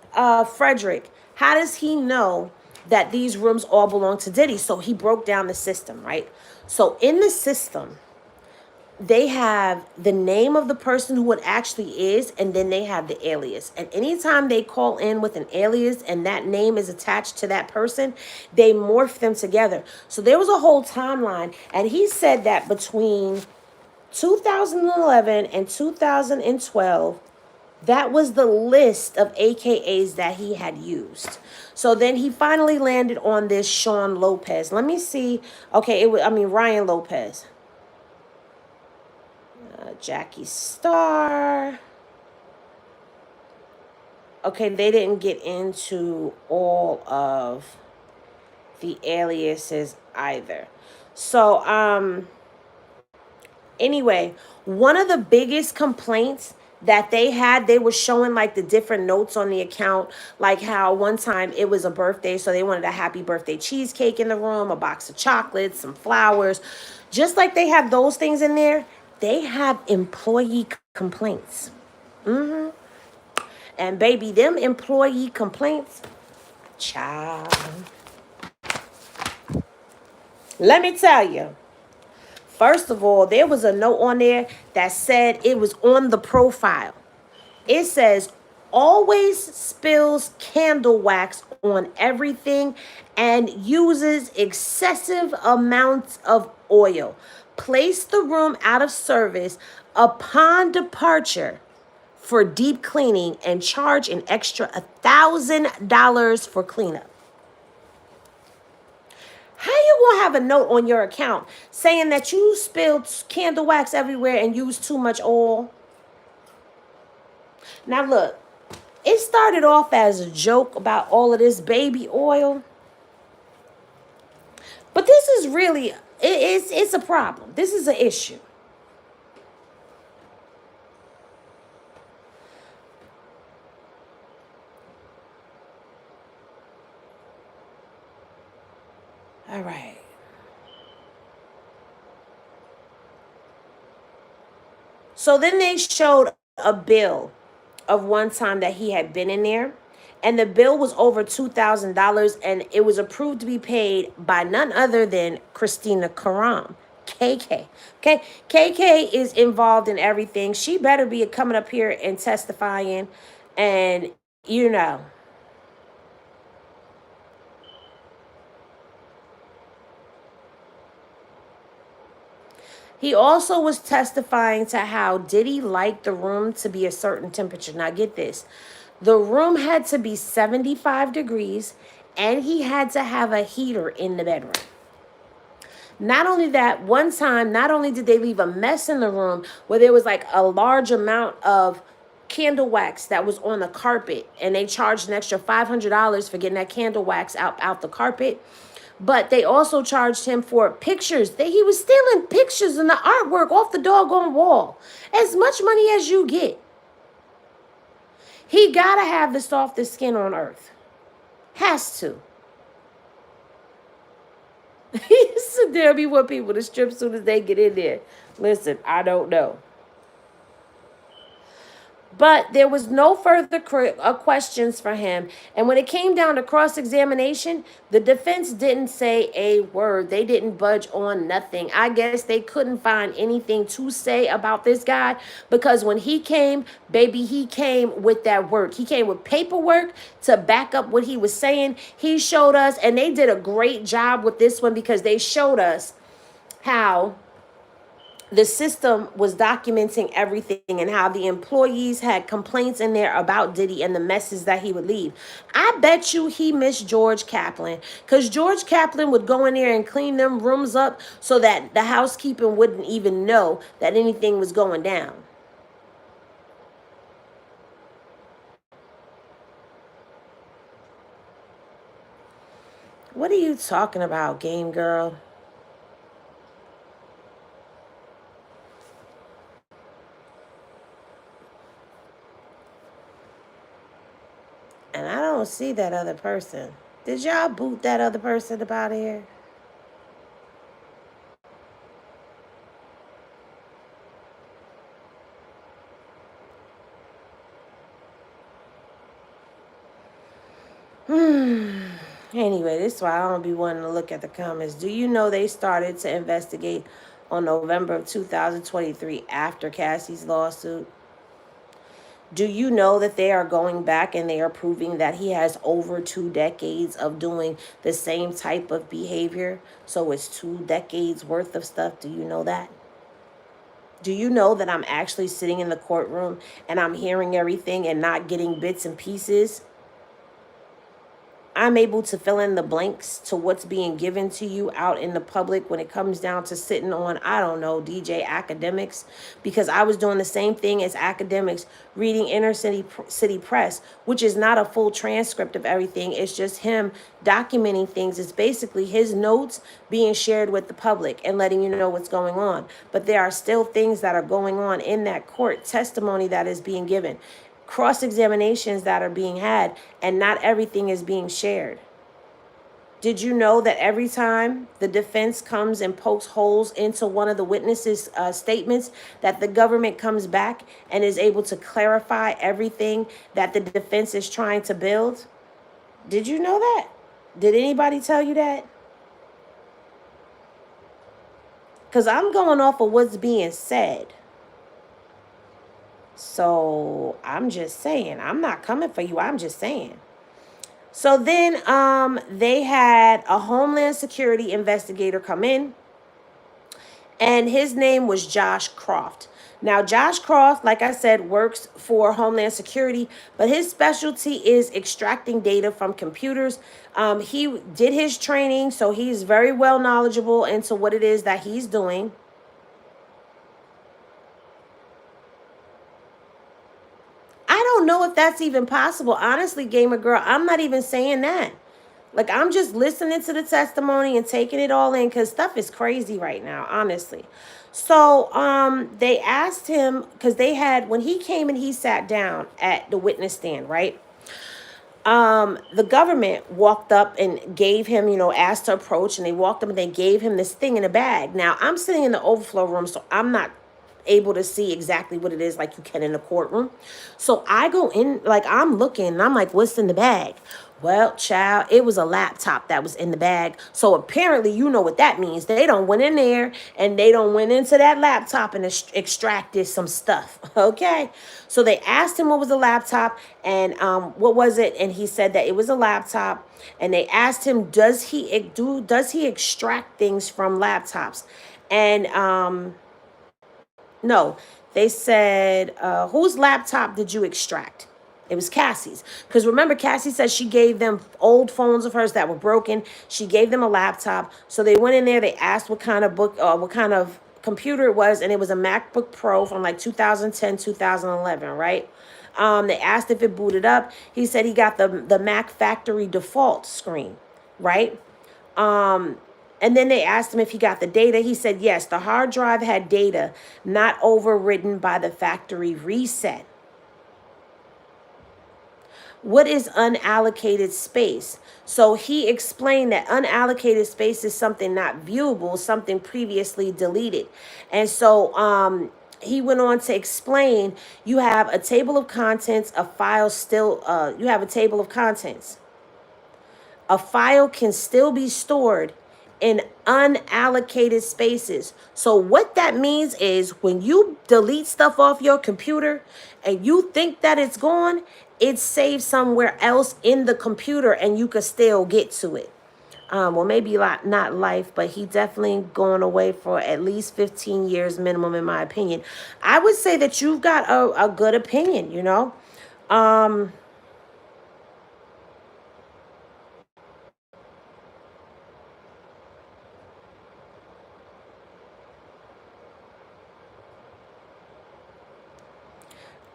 Frederick, how does he know that these rooms all belong to Diddy? So he broke down the system, right? So in the system, they have the name of the person who it actually is, and then they have the alias. And anytime they call in with an alias and that name is attached to that person, they morph them together. So there was a whole timeline, and he said that between 2011 and 2012, that was the list of AKAs that he had used. So then he finally landed on this Sean Lopez. Let me see. Okay, Ryan Lopez. Jackie Star. Okay, they didn't get into all of the aliases either. So, anyway, one of the biggest complaints that they were showing like the different notes on the account, like how one time it was a birthday, so they wanted a happy birthday cheesecake in the room, a box of chocolates, some flowers. Just like they have those things in there, they have employee complaints. And baby, them employee complaints, child, let me tell you. First of all, there was a note on there that said, it was on the profile. It says, always spills candle wax on everything and uses excessive amounts of oil. Place the room out of service upon departure for deep cleaning and charge an extra $1,000 for cleanup. How you gonna have a note on your account saying that you spilled candle wax everywhere and used too much oil? Now look, it started off as a joke about all of this baby oil, but this is really, it's a problem. This is an issue. All right. So then they showed a bill of one time that he had been in there. And the bill was over $2,000. And it was approved to be paid by none other than Christina Karam, KK. Okay. KK is involved in everything. She better be coming up here and testifying. And, you know. He also was testifying to how Diddy liked the room to be a certain temperature. Now get this. The room had to be 75 degrees and he had to have a heater in the bedroom. Not only that, one time, not only did they leave a mess in the room where there was like a large amount of candle wax that was on the carpet, and they charged an extra $500 for getting that candle wax out the carpet. But they also charged him for pictures. He was stealing pictures and the artwork off the doggone wall. As much money as you get. He gotta have the softest skin on earth. Has to. He sit there and be want people to strip as soon as they get in there. Listen, I don't know. But there was no further questions for him. And when it came down to cross-examination, the defense didn't say a word. They didn't budge on nothing. I guess they couldn't find anything to say about this guy because when he came, baby, he came with that work. He came with paperwork to back up what he was saying. He showed us, and they did a great job with this one because they showed us how the system was documenting everything and how the employees had complaints in there about Diddy and the messes that he would leave. I bet you he missed George Kaplan because George Kaplan would go in there and clean them rooms up so that the housekeeping wouldn't even know that anything was going down. What are you talking about, game girl? And I don't see that other person. Did y'all boot that other person up out of here? Anyway, this is why I don't be wanting to look at the comments. Do you know they started to investigate on November of 2023 after Cassie's lawsuit? Do you know that they are going back and they are proving that he has over 2 decades of doing the same type of behavior? So it's 2 decades worth of stuff. Do you know that? Do you know that I'm actually sitting in the courtroom and I'm hearing everything and not getting bits and pieces? I'm able to fill in the blanks to what's being given to you out in the public when it comes down to sitting on, I don't know, DJ Academics, because I was doing the same thing as Academics, reading Inner City Press, which is not a full transcript of everything. It's just him documenting things. It's basically his notes being shared with the public and letting you know what's going on. But there are still things that are going on in that court testimony that is being given. Cross-examinations that are being had, and not everything is being shared. Did you know that every time the defense comes and pokes holes into one of the witnesses' statements, that the government comes back and is able to clarify everything that the defense is trying to build? Did you know that? Did anybody tell you that? Because I'm going off of what's being said. So I'm just saying, I'm not coming for you. I'm just saying. So then they had a Homeland Security investigator come in, and his name was Josh Croft. Now, Josh Croft, like I said, works for Homeland Security, but his specialty is extracting data from computers. He did his training, so he's very well knowledgeable into what it is that he's doing. I don't know if that's even possible. Honestly, gamer girl, I'm not even saying that. Like, I'm just listening to the testimony and taking it all in because stuff is crazy right now, honestly. So they asked him, because they had, when he came and he sat down at the witness stand, right? The government walked up and gave him, asked to approach, and they walked up and they gave him this thing in a bag. Now, I'm sitting in the overflow room, so I'm not able to see exactly what it is like you can in the courtroom. So I go in, like, I'm looking and I'm like, what's in the bag? Well, child, it was a laptop that was in the bag. So apparently, you know what that means. They don't went in there and they don't went into that laptop and extracted some stuff. Okay. So they asked him what was a laptop and what was it? And he said that it was a laptop. And they asked him, does he extract things from laptops? And no, they said, whose laptop did you extract? It was Cassie's. Because remember, Cassie said she gave them old phones of hers that were broken. She gave them a laptop. So they went in there. They asked what kind of what kind of computer it was. And it was a MacBook Pro from like 2010, 2011, right? They asked if it booted up. He said he got the Mac factory default screen, right? And then they asked him if he got the data. He said yes, the hard drive had data not overridden by the factory reset. What is unallocated space? So he explained that unallocated space is something not viewable, something previously deleted. And so he went on to explain you have a table of contents, a file still, you have a table of contents. A file can still be stored in unallocated spaces. So what that means is when you delete stuff off your computer and you think that it's gone, it's saved somewhere else in the computer and you could still get to it. Well, maybe not life, but he definitely going away for at least 15 years minimum, in my opinion. I would say that you've got a good opinion, you know.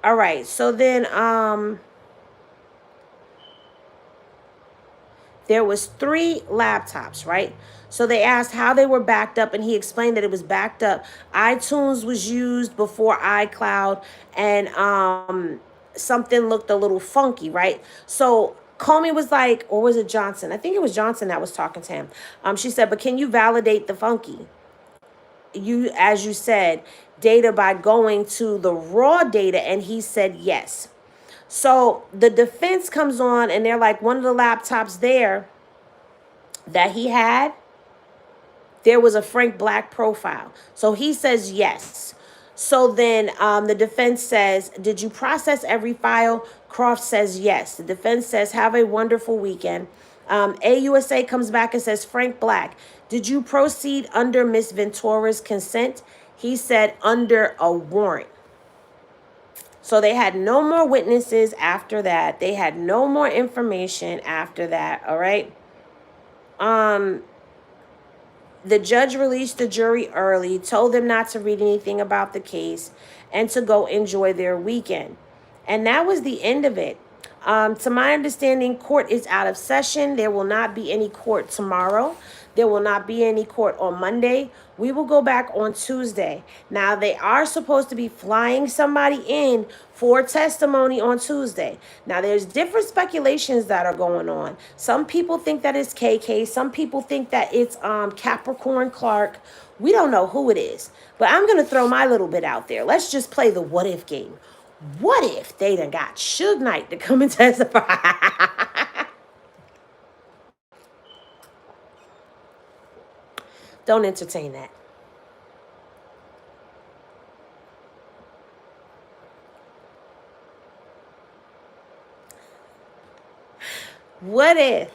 All right, so then there was 3 laptops, right? So they asked how they were backed up, and he explained that it was backed up. iTunes was used before iCloud, and something looked a little funky, right? So Comey was like, or was it Johnson? I think it was Johnson that was talking to him. She said, but can you validate the funky? You, as you said, data by going to the raw data, and he said yes. So the defense comes on and they're like, one of the laptops there that he had, there was a Frank Black profile. So he says yes. So then the defense says, did you process every file? Croft says yes. The defense says, have a wonderful weekend. AUSA comes back and says, Frank Black, did you proceed under Miss Ventura's consent? He said, under a warrant. So they had no more witnesses after that. They had no more information after that, all right? The judge released the jury early, told them not to read anything about the case, and to go enjoy their weekend. And that was the end of it. To my understanding, court is out of session. There will not be any court tomorrow. There will not be any court on Monday. We will go back on Tuesday. Now, they are supposed to be flying somebody in for testimony on Tuesday. Now, there's different speculations that are going on. Some people think that it's KK. Some people think that it's Capricorn Clark. We don't know who it is. But I'm going to throw my little bit out there. Let's just play the what if game. What if they done got Suge Knight to come and testify? Don't entertain that. What if?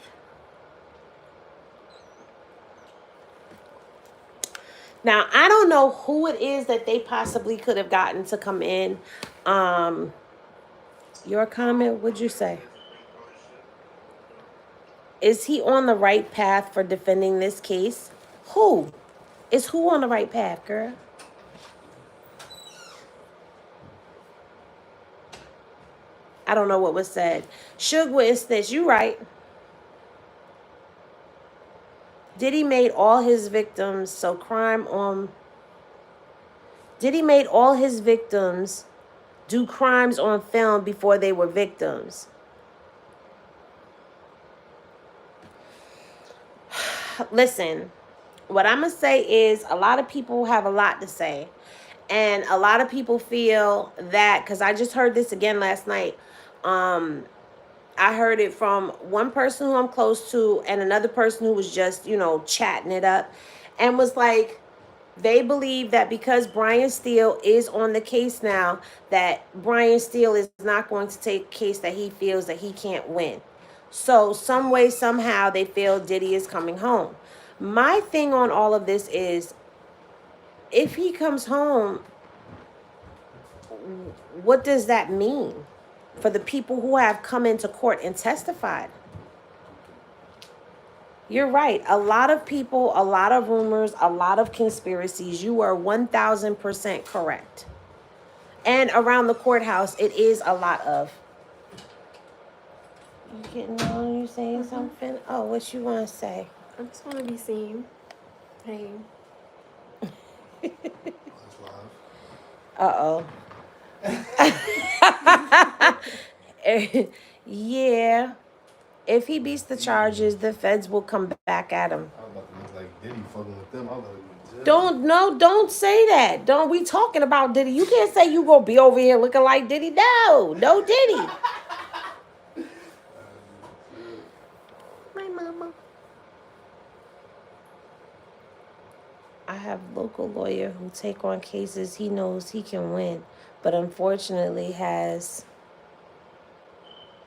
Now, I don't know who it is that they possibly could have gotten to come in. Your comment, what'd you say? Is he on the right path for defending this case? Who? Is who on the right path, girl? I don't know what was said. Suge witnessed this. You right. Diddy made all his victims, so crime on... Diddy made all his victims do crimes on film before they were victims. Listen, what I'm going to say is a lot of people have a lot to say. And a lot of people feel that, because I just heard this again last night. I heard it from one person who I'm close to and another person who was just, you know, chatting it up and was like, they believe that because Brian Steele is on the case now, that Brian Steele is not going to take a case that he feels that he can't win. So some way, somehow, they feel Diddy is coming home. My thing on all of this is, if he comes home, what does that mean? for the people who have come into court and testified. You're right. A lot of people, a lot of rumors, a lot of conspiracies. You are 1000% correct. And around the courthouse, it is a lot of. You getting on? You saying something? Oh, what you want to say? I just want to be seen. Hey. Uh-oh. Yeah. If he beats the charges, the feds will come back at him. I was about to look like Diddy fucking with them. I was like, Don't say that. Don't we talking about Diddy? You can't say you gonna be over here looking like Diddy. No Diddy. My mama. I have local lawyer who take on cases he knows he can win, but unfortunately has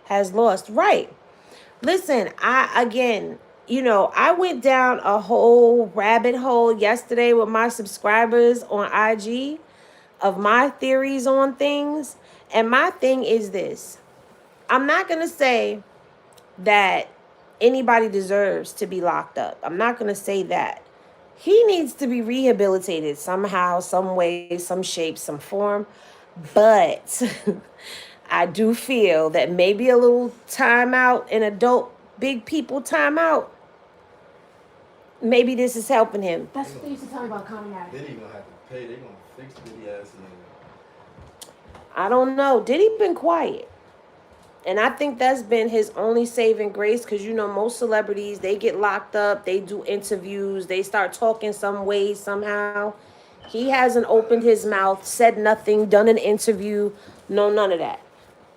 lost. Right. Listen, I went down a whole rabbit hole yesterday with my subscribers on IG of my theories on things. And my thing is this. I'm not going to say that anybody deserves to be locked up. I'm not going to say that. He needs to be rehabilitated somehow, some way, some shape, some form. But I do feel that maybe a little timeout, an adult big people timeout, maybe this is helping him. That's what they used to tell me about coming out. Diddy gonna have to pay. They gonna fix Diddy ass nigga. I don't know. Diddy been quiet. And I think that's been his only saving grace because, most celebrities, they get locked up. They do interviews. They start talking some way, somehow. He hasn't opened his mouth, said nothing, done an interview. No, none of that.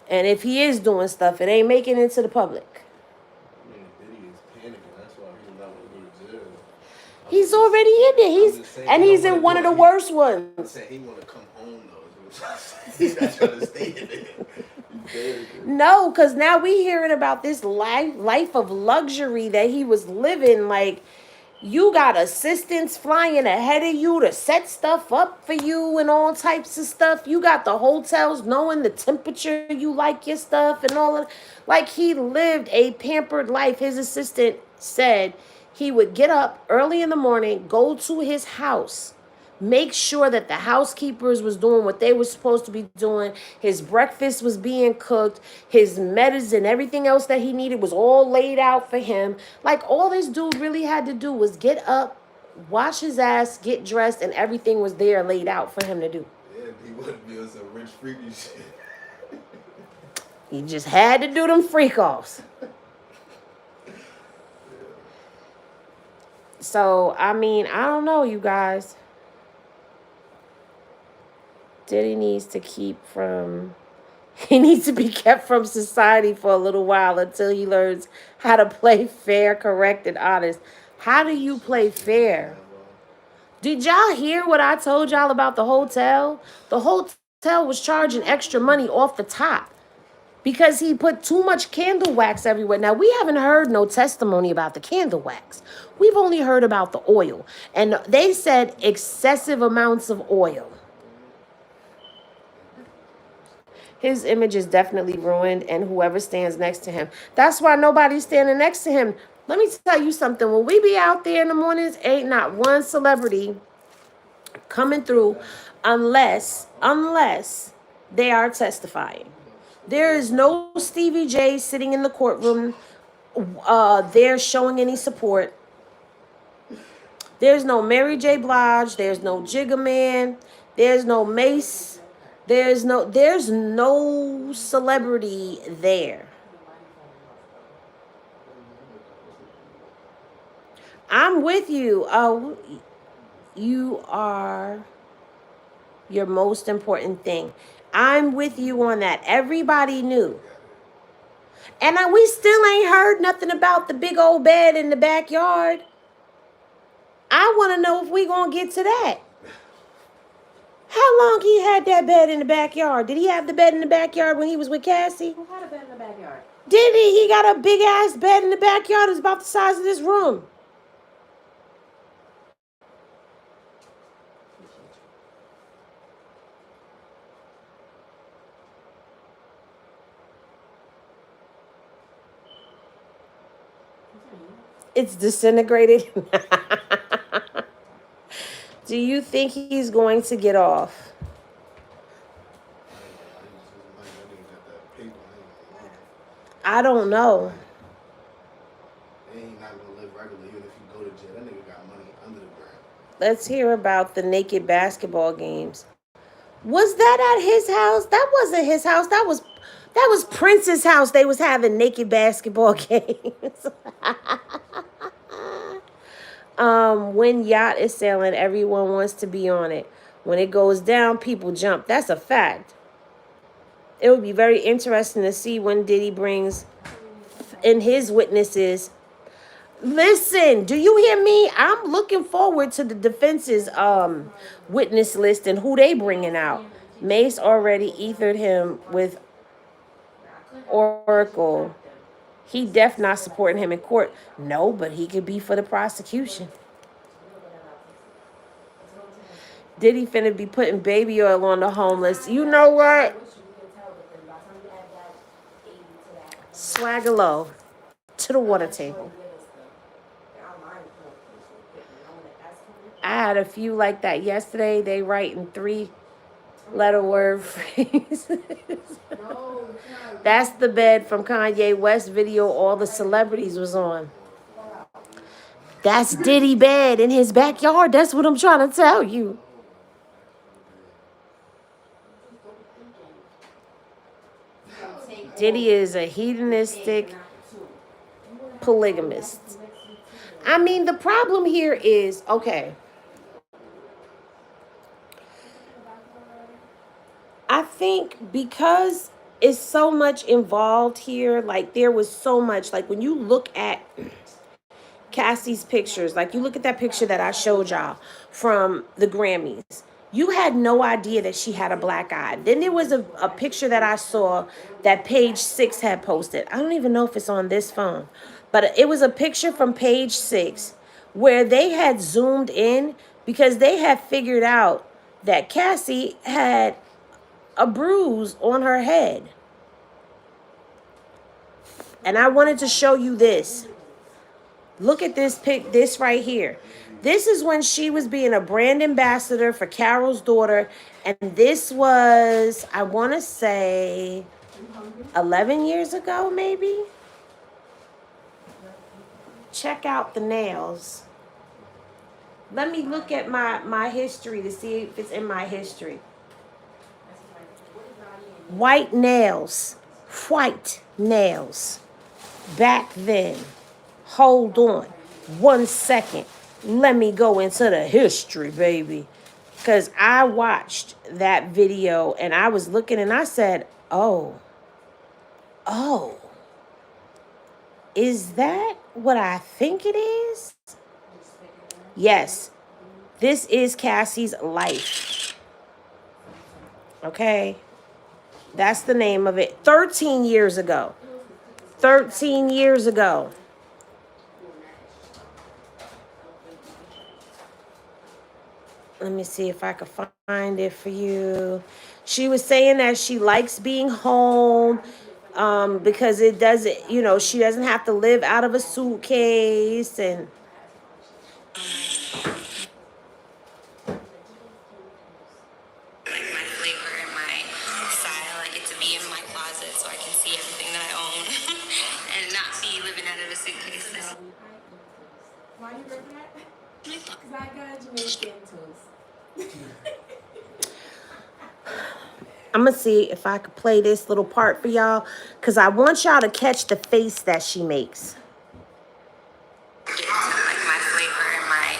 And if he is doing stuff, it ain't making it to the public. I mean, Diddy is panicking. That's why he's not going to go to jail. He's already in there. He's in one of the worst ones. I'm saying he want to come home, though. He's not trying to stay in there. No, because now we hearing about this life of luxury that he was living. Like, you got assistants flying ahead of you to set stuff up for you and all types of stuff. You got the hotels knowing the temperature you like your stuff and all of. Like, he lived a pampered life. His assistant said he would get up early in the morning, go to his house, make sure that the housekeepers was doing what they were supposed to be doing. His breakfast was being cooked. His medicine, everything else that he needed was all laid out for him. Like, all this dude really had to do was get up, wash his ass, get dressed, and everything was there laid out for him to do. Yeah, he wouldn't be on some rich freaky shit. He just had to do them freak offs. So, I don't know, you guys. Diddy needs to he needs to be kept from society for a little while until he learns how to play fair, correct, and honest. How do you play fair? Did y'all hear what I told y'all about the hotel? The hotel was charging extra money off the top because he put too much candle wax everywhere. Now, we haven't heard no testimony about the candle wax. We've only heard about the oil. And they said excessive amounts of oil. His image is definitely ruined, and whoever stands next to him. That's why nobody's standing next to him. Let me tell you something. When we be out there in the mornings, ain't not one celebrity coming through unless they are testifying. There is no Stevie J sitting in the courtroom there showing any support. There's no Mary J. Blige. There's no Jigga Man. There's no Mace. There's no celebrity there. I'm with you. You are your most important thing. I'm with you on that. Everybody knew. And we still ain't heard nothing about the big old bed in the backyard. I want to know if we going to get to that. How long he had that bed in the backyard? Did he have the bed in the backyard when he was with Cassie? Who had a bed in the backyard? Did he? He got a big ass bed in the backyard. It's about the size of this room. It's disintegrated. Do you think he's going to get off? I don't know. And he's not gonna live regular even if you go to jail. That nigga got money under the ground. Let's hear about the naked basketball games. Was that at his house? That wasn't his house. That was Prince's house. They was having naked basketball games. When yacht is sailing, everyone wants to be on it. When it goes down, people jump. That's a fact. It would be very interesting to see when Diddy brings in his witnesses. Listen, do you hear me? I'm looking forward to the defense's witness list and who they bringing out. Mace already ethered him with Oracle. He def not supporting him in court. No, but he could be for the prosecution. Diddy finna be putting baby oil on the homeless. You know what? Swagger low to the water table. I had a few like that yesterday. They write in 3-letter word phrases. That's the bed from Kanye West video all the celebrities was on. That's Diddy bed in his backyard. That's what I'm trying to tell you. Diddy is a hedonistic polygamist. I mean, the problem here is, okay, I think because it's so much involved here, like there was so much, like when you look at Cassie's pictures, like you look at that picture that I showed y'all from the Grammys, you had no idea that she had a black eye. Then there was a picture that I saw that Page 6 had posted. I don't even know if it's on this phone, but it was a picture from Page 6 where they had zoomed in because they had figured out that Cassie had a bruise on her head. And I wanted to show you this. Look at this this right here. This is when she was being a brand ambassador for Carol's daughter. And this was, I want to say, 11 years ago, maybe? Check out the nails. Let me look at my history to see if it's in my history. White nails. White nails. Back then. Hold on. 1 second. Let me go into the history, baby. Because I watched that video and I was looking and I said, oh, is that what I think it is? Yes, this is Cassie's life. Okay, that's the name of it. 13 years ago. 13 years ago. Let me see if I can find it for you. She was saying that she likes being home because it doesn't, you know, she doesn't have to live out of a suitcase and my flavor and my style. I get to be in my closet so I can see everything that I own and not be living out of a suitcase. Why you working at? Because I got Jamaican toast. I'm going to see if I could play this little part for y'all because I want y'all to catch the face that she makes. Get to like my flavor and my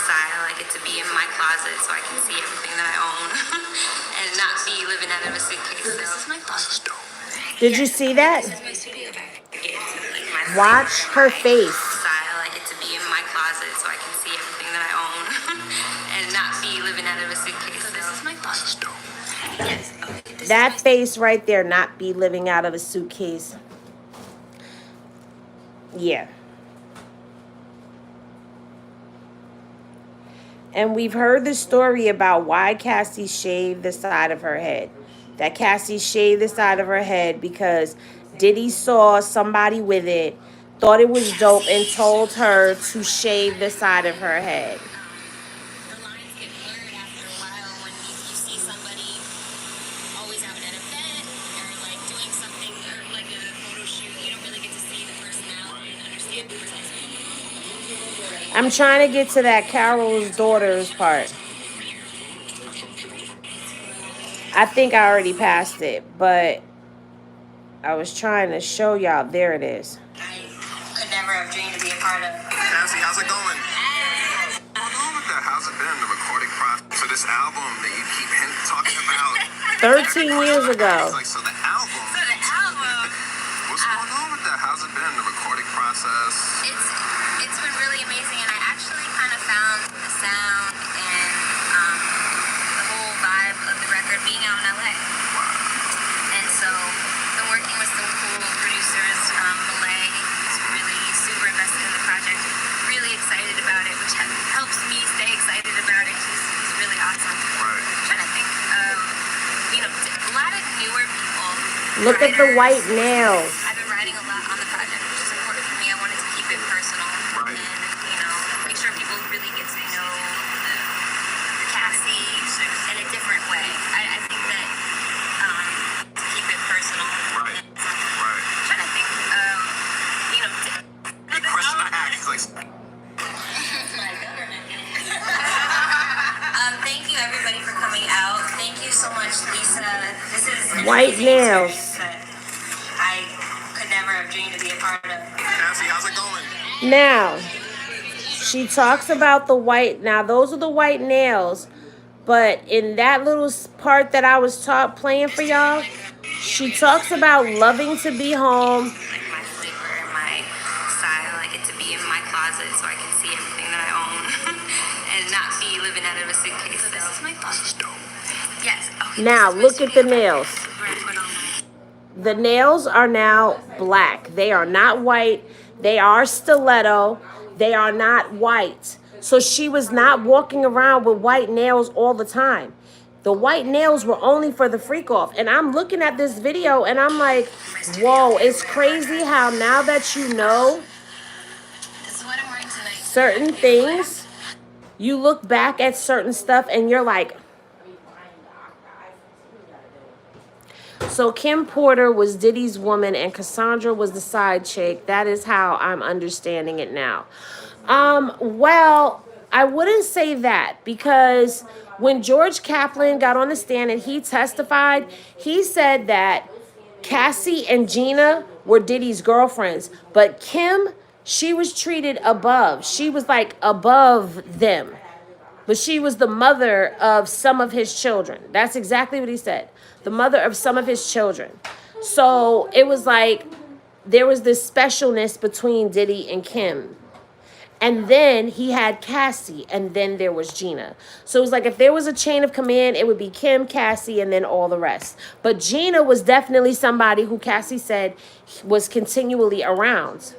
style. I get to be in my closet so I can see everything that I own and not be living out of a suitcase. So this is my closet. Did you see that? This is my studio bag. Get to like my Watch her face. style. I get to be in my closet so I can see everything that I own and not be living out of a suitcase. So this is my closet. Yes. Okay. That face right there, not be living out of a suitcase. Yeah. And we've heard the story about why Cassie shaved the side of her head. That Cassie shaved the side of her head because Diddy saw somebody with it. thought it was dope and told her to shave the side of her head. The lines get blurred after a while when you see somebody always out at an event or like doing something or like a photo shoot. You don't really get to see the personality and understand the personality. I'm trying to get to that Carol's daughters part. I think I already passed it, but I was trying to show y'all. There it is. I could never have dreamed to be a part of. Cassie, how's it going? What's going on with that? How's it been, the recording process for this album that you keep talking about? 13 years ago. Like, so the album. So the album, What's going on with that? How's it been, the recording process? it's been really amazing, and I actually kind of found the sound and the whole vibe of the record being out in LA. And so, been working with some cool producers. Malay is really super invested in the project, really excited about it, which helps me stay excited about it. He's really awesome. Right. I'm trying to think of, a lot of newer people. Look at the white nails. I've been writing a lot on the project, which is important for me. I wanted to keep it personal. Right. And, make sure people really get to know Cassie in a different way. I think that to keep it personal. Right. Right. I'm trying to think of, The question I asked is like, my government. Thank you everybody for coming out. Thank you so much, Lisa. This is White nails. I could never have dreamed to be a part of. Cassie, how's it going? Now, she talks about the white. Now, those are the white nails. But in that little part that I was playing for y'all, she talks about loving to be home. Like my flavor and my style. I get to be in my closet so I can see everything that I own and not be living out of a suitcase. So this is my closet. Yes. Okay, Now, this is my look at the studio. nails. Where I put all my- The nails are now black. They are not white. They are stiletto. They are not white. So she was not walking around with white nails all the time. The white nails were only for the freak off. And I'm looking at this video and I'm like, whoa, it's crazy how now that you know This is what I'm wearing tonight. certain things, you look back at certain stuff and you're like, so Kim Porter was Diddy's woman and Cassandra was the side chick. That is how I'm understanding it now. Well, I wouldn't say that because when George Kaplan got on the stand and he testified, he said that Cassie and Gina were Diddy's girlfriends, but Kim, she was treated above. She was like above them. But she was the mother of some of his children. That's exactly what he said. The mother of some of his children. So it was like there was this specialness between Diddy and Kim. And then he had Cassie, and then there was Gina. So it was like if there was a chain of command, it would be Kim, Cassie, and then all the rest. But Gina was definitely somebody who Cassie said was continually around.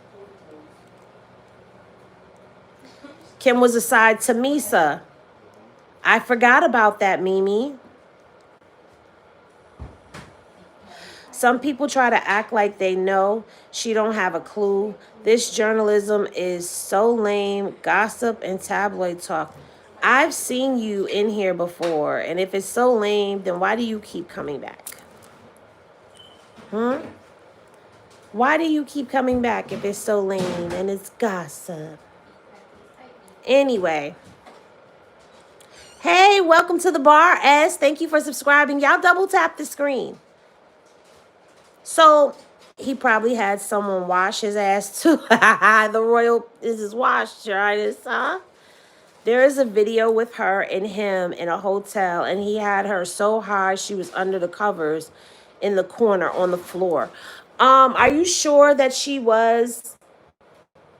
Kim was assigned to Misa. I forgot about that, Mimi. Some people try to act like they know. She don't have a clue. This journalism is so lame. Gossip and tabloid talk. I've seen you in here before. And if it's so lame, then why do you keep coming back? Why do you keep coming back if it's so lame and it's gossip? Anyway. Hey, welcome to the bar, S. Thank you for subscribing. Y'all double tap the screen. So he probably had someone wash his ass too. The royal is his washer, huh? There is a video with her and him in a hotel, and he had her so high she was under the covers in the corner on the floor. Are you sure that she was?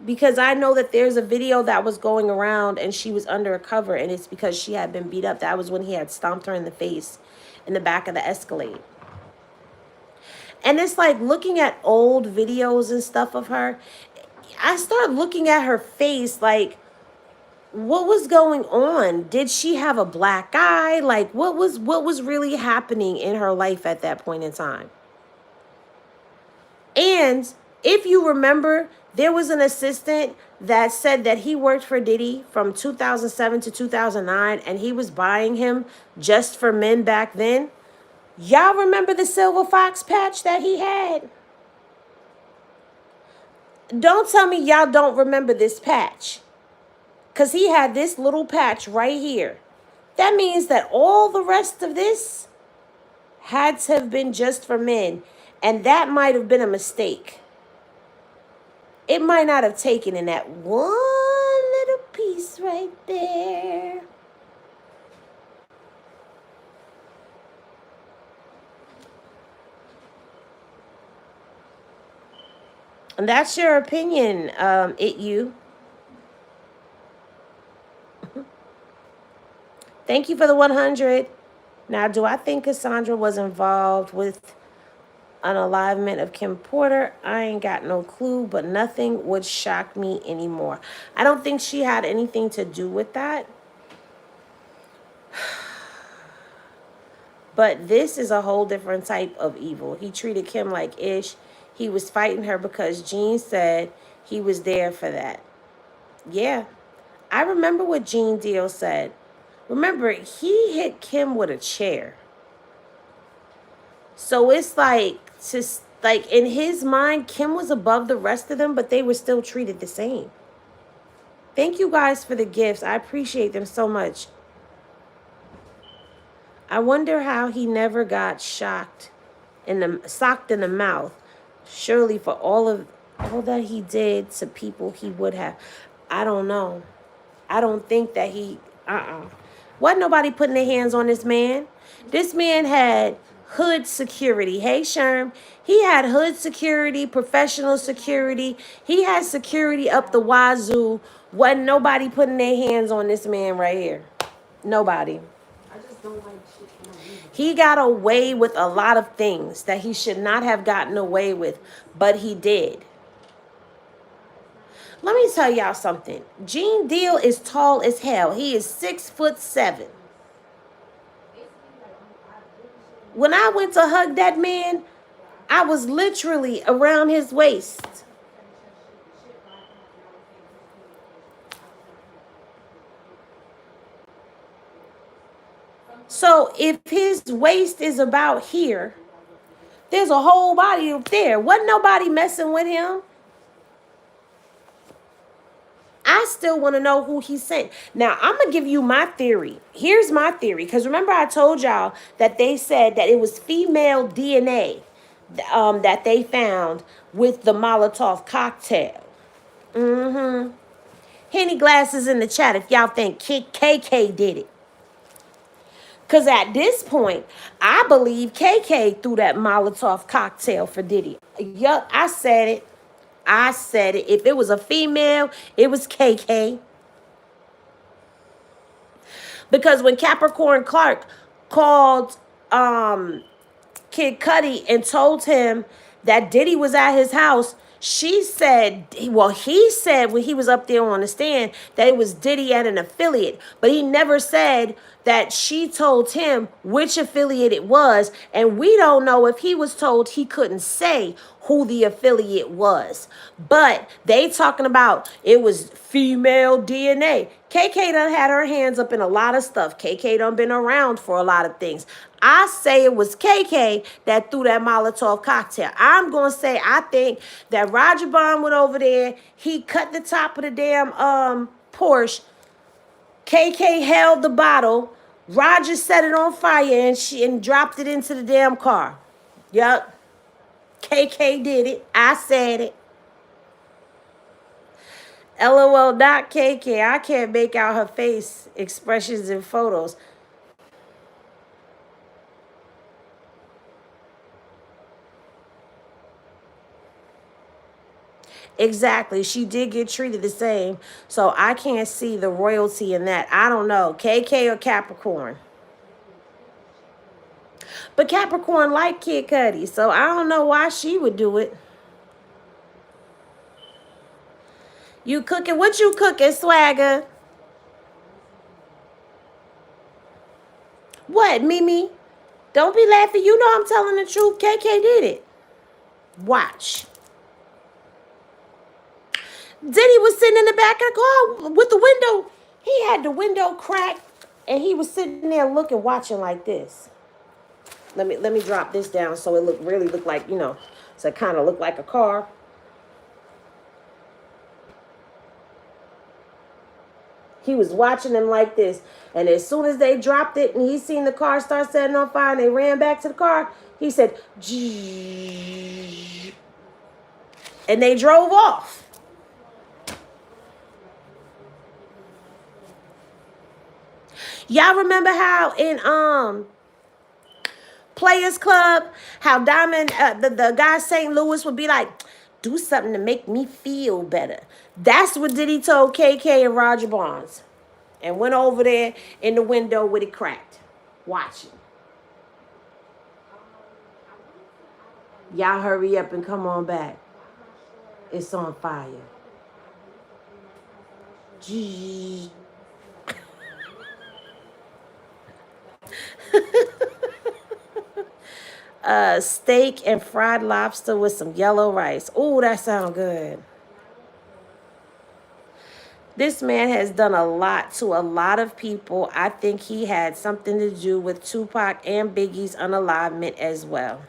Because I know that there's a video that was going around and she was under a cover, and it's because she had been beat up. That was when he had stomped her in the face in the back of the Escalade. And it's like looking at old videos and stuff of her, I started looking at her face like, what was going on? Did she have a black eye? Like, what was really happening in her life at that point in time? And if you remember, There was an assistant that said that he worked for Diddy from 2007 to 2009 and he was buying him just for men back then. Y'all remember the silver fox patch that he had? Don't tell me y'all don't remember this patch. Because he had this little patch right here. That means that all the rest of this had to have been just for men. And that might have been a mistake. It might not have taken in that one little piece right there. And that's your opinion, you. Thank you for the 100. Now, do I think Cassandra was involved with an alignment of Kim Porter? I ain't got no clue, but nothing would shock me anymore. I don't think she had anything to do with that. But this is a whole different type of evil. He treated Kim like ish. He was fighting her because Gene said he was there for that. Yeah. I remember what Gene Deal said. Remember, he hit Kim with a chair. So it's like, just like in his mind, Kim was above the rest of them, but they were still treated the same. Thank you guys for the gifts. I appreciate them so much. I wonder how he never got socked in the mouth. Surely for all that he did to people, he would have. I don't know. I don't think that he. Wasn't nobody putting their hands on this man. This man had hood security. Hey, Sherm. He had hood security, professional security. He had security up the wazoo. Wasn't nobody putting their hands on this man right here. Nobody. I just don't like shit. He got away with a lot of things that he should not have gotten away with, but he did. Let me tell y'all something. Gene Deal is tall as hell. He is 6'7". When I went to hug that man, I was literally around his waist. So if his waist is about here, there's a whole body up there. Wasn't nobody messing with him. I still want to know who he sent. Now, I'm going to give you my theory. Here's my theory. Because remember I told y'all that they said that it was female DNA that they found with the Molotov cocktail. Henny glasses in the chat if y'all think KK did it. Because at this point, I believe KK threw that Molotov cocktail for Diddy. Yup, I said it. I said it. If it was a female, it was KK. Because when Capricorn Clark called Kid Cudi and told him that Diddy was at his house, she said, well, he said when he was up there on the stand that it was Diddy at an affiliate. But he never said that she told him which affiliate it was. And we don't know if he was told he couldn't say who the affiliate was. But they talking about it was female DNA. KK done had her hands up in a lot of stuff. KK done been around for a lot of things. I say it was KK that threw that Molotov cocktail. I'm going to say I think that Roger Bond went over there. He cut the top of the damn Porsche. KK held the bottle. Roger set it on fire and dropped it into the damn car. Yup. KK did it. I said it. LOL, not KK. I can't make out her face expressions in photos. Exactly. She did get treated the same. So I can't see the royalty in that. I don't know. KK or Capricorn. But Capricorn liked Kid Cudi. So I don't know why she would do it. You cooking? What you cooking, Swagger? What, Mimi? Don't be laughing. You know I'm telling the truth. KK did it. Watch. Diddy was sitting in the back of the car with the window. He had the window cracked, and he was sitting there looking, watching like this. Let me drop this down so it really look like, so it kind of look like a car. He was watching them like this. And as soon as they dropped it and he seen the car start setting on fire and they ran back to the car, he said, Gee. And they drove off. Y'all remember how in Players Club, how Diamond, the guy St. Louis would be like, do something to make me feel better. That's what Diddy told KK and Roger Barnes. And went over there in the window with it cracked. Watching. Y'all hurry up and come on back. It's on fire. Gee. Steak and fried lobster with some yellow rice. Ooh, that sounds good. This man has done a lot to a lot of people. I think he had something to do with Tupac and Biggie's unalivement as well.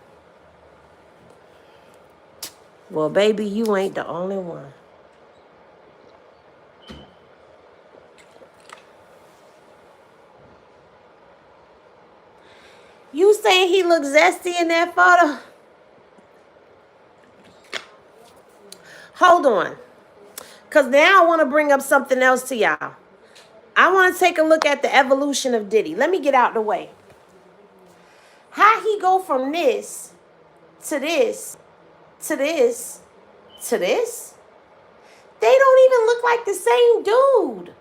Well, baby, you ain't the only one. You saying he looks zesty in that photo? Hold on. Because now I want to bring up something else to y'all. I want to take a look at the evolution of Diddy. Let me get out the way. How he go from this to this to this to this? They don't even look like the same dude.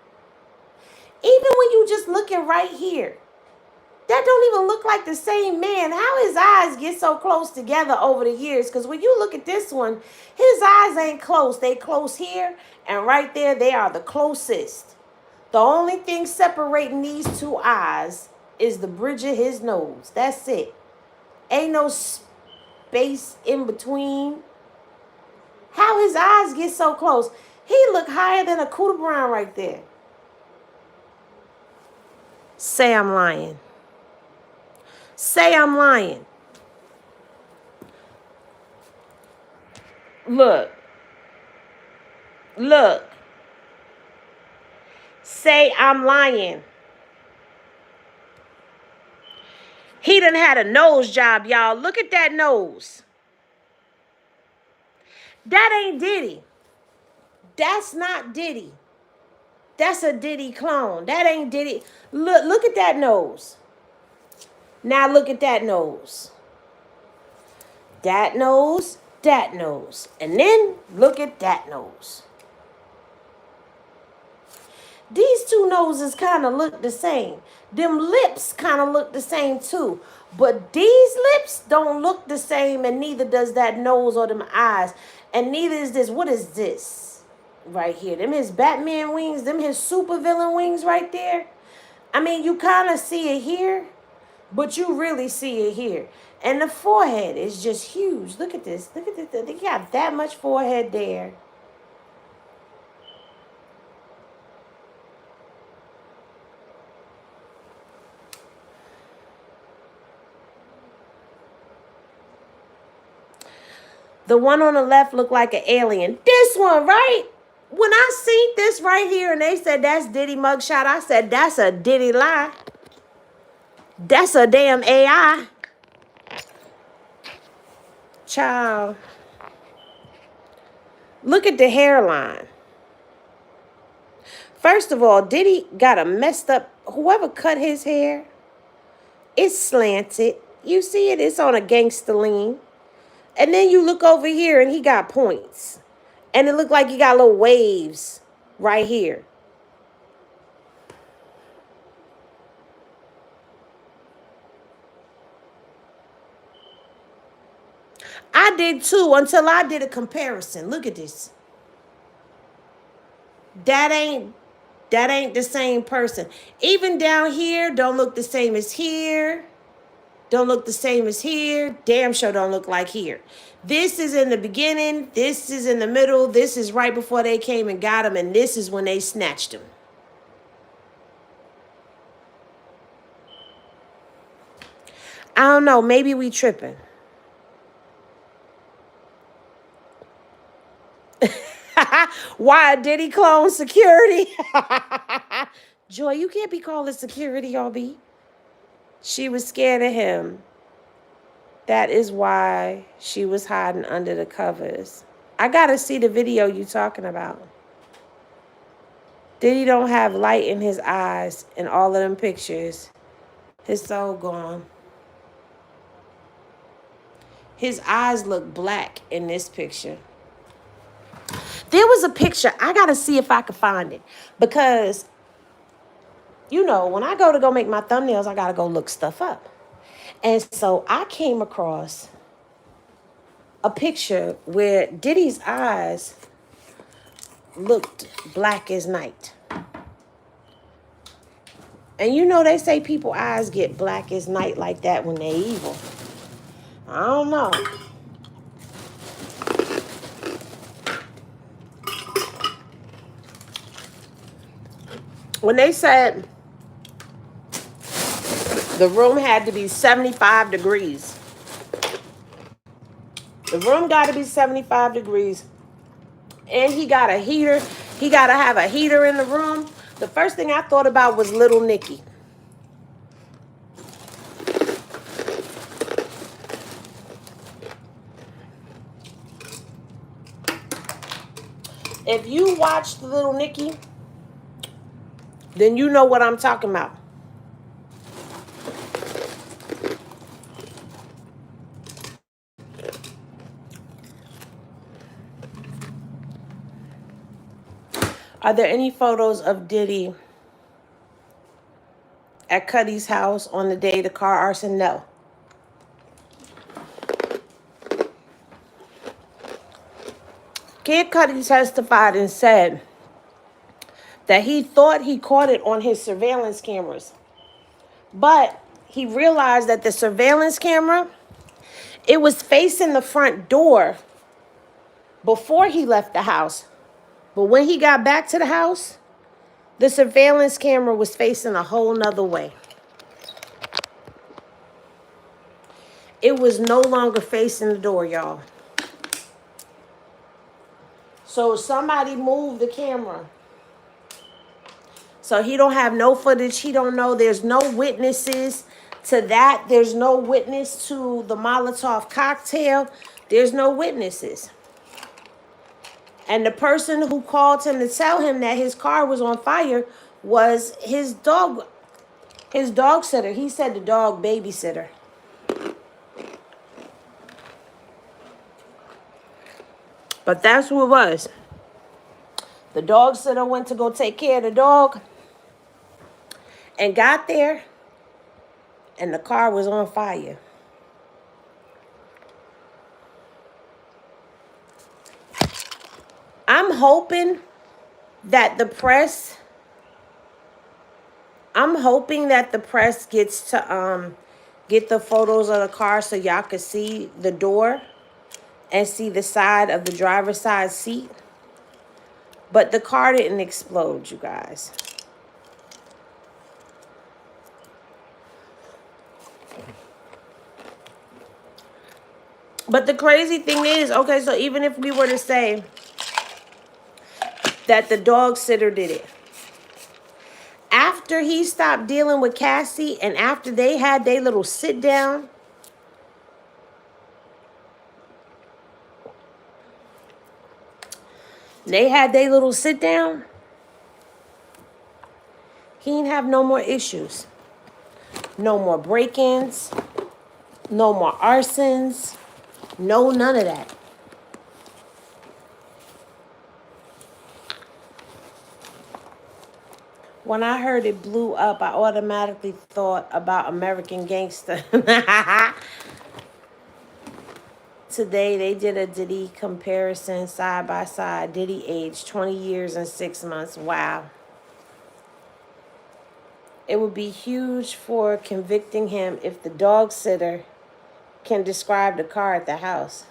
Even when you just looking right here, that don't even look like the same man. How his eyes get so close together over the years? Because when you look at this one, his eyes ain't close. They close here and right there. They are the closest. The only thing separating these two eyes is the bridge of his nose. That's it. Ain't no space in between. How his eyes get so close? He look higher than a Cudi Brown right there. Say I'm lying. Say I'm lying. Look. Look. Say I'm lying. He done had a nose job, y'all. Look at that nose. That ain't Diddy. That's not Diddy. That's a Diddy clone. That ain't Diddy. Look at that nose. Now look at that nose. That nose, that nose. And then look at that nose. These two noses kind of look the same. Them lips kind of look the same too. But these lips don't look the same, and neither does that nose or them eyes. And neither is this. What is this right here? Them his Batman wings, them his supervillain wings right there. I mean, you kind of see it here, but you really see it here. And the forehead is just huge. Look at this. Look at this. They got that much forehead there. The one on the left looked like an alien. This one, right? When I seen this right here and they said that's Diddy mugshot, I said that's a Diddy lie. That's a damn AI. Child. Look at the hairline. First of all, Diddy got a messed up, whoever cut his hair, it's slanted. You see it, it's on a gangster lean. And then you look over here and he got points. And it looked like he got little waves right here. I did too until I did a comparison. Look at this. That ain't the same person. Even down here don't look the same as here. Don't look the same as here. Damn sure don't look like here. This is in the beginning. This is in the middle. This is right before they came and got him. And this is when they snatched him. I don't know. Maybe we tripping. Why did he clone security? Joy, you can't be calling security, RB. She was scared of him. That is why she was hiding under the covers. I gotta see the video you talking about. Diddy don't have light in his eyes in all of them pictures. His soul gone. His eyes look black in this picture. There was a picture. I got to see if I can find it. Because, you know, when I go make my thumbnails, I got to go look stuff up. And so I came across a picture where Diddy's eyes looked black as night. And you know, they say people's eyes get black as night like that when they're evil. I don't know. When they said the room had to be 75 degrees. The room got to be 75 degrees. And he got a heater. He got to have a heater in the room. The first thing I thought about was Little Nicky. If you watched Little Nicky, then you know what I'm talking about. Are there any photos of Diddy at Cudi's house on the day of the car arson? No. Kid Cudi testified and said that he thought he caught it on his surveillance cameras. But he realized that the surveillance camera, it was facing the front door before he left the house. But when he got back to the house, the surveillance camera was facing a whole nother way. It was no longer facing the door, y'all. So somebody moved the camera. So he don't have no footage. He don't know. There's no witnesses to that. There's no witness to the Molotov cocktail. There's no witnesses. And the person who called him to tell him that his car was on fire was his dog sitter. He said the dog babysitter. But that's who it was. The dog sitter went to go take care of the dog and got there, and the car was on fire. I'm hoping that the press gets to get the photos of the car so y'all can see the door and see the side of the driver's side seat. But the car didn't explode, you guys. But the crazy thing is, okay, so even if we were to say that the dog sitter did it, after he stopped dealing with Cassie and after they had their little sit down, he ain't have no more issues. No more break-ins. No more arsons. No, none of that. When I heard it blew up, I automatically thought about American Gangster. Today, they did a Diddy comparison side by side. Diddy aged 20 years and 6 months. Wow. It would be huge for convicting him if the dog sitter can describe the car at the house.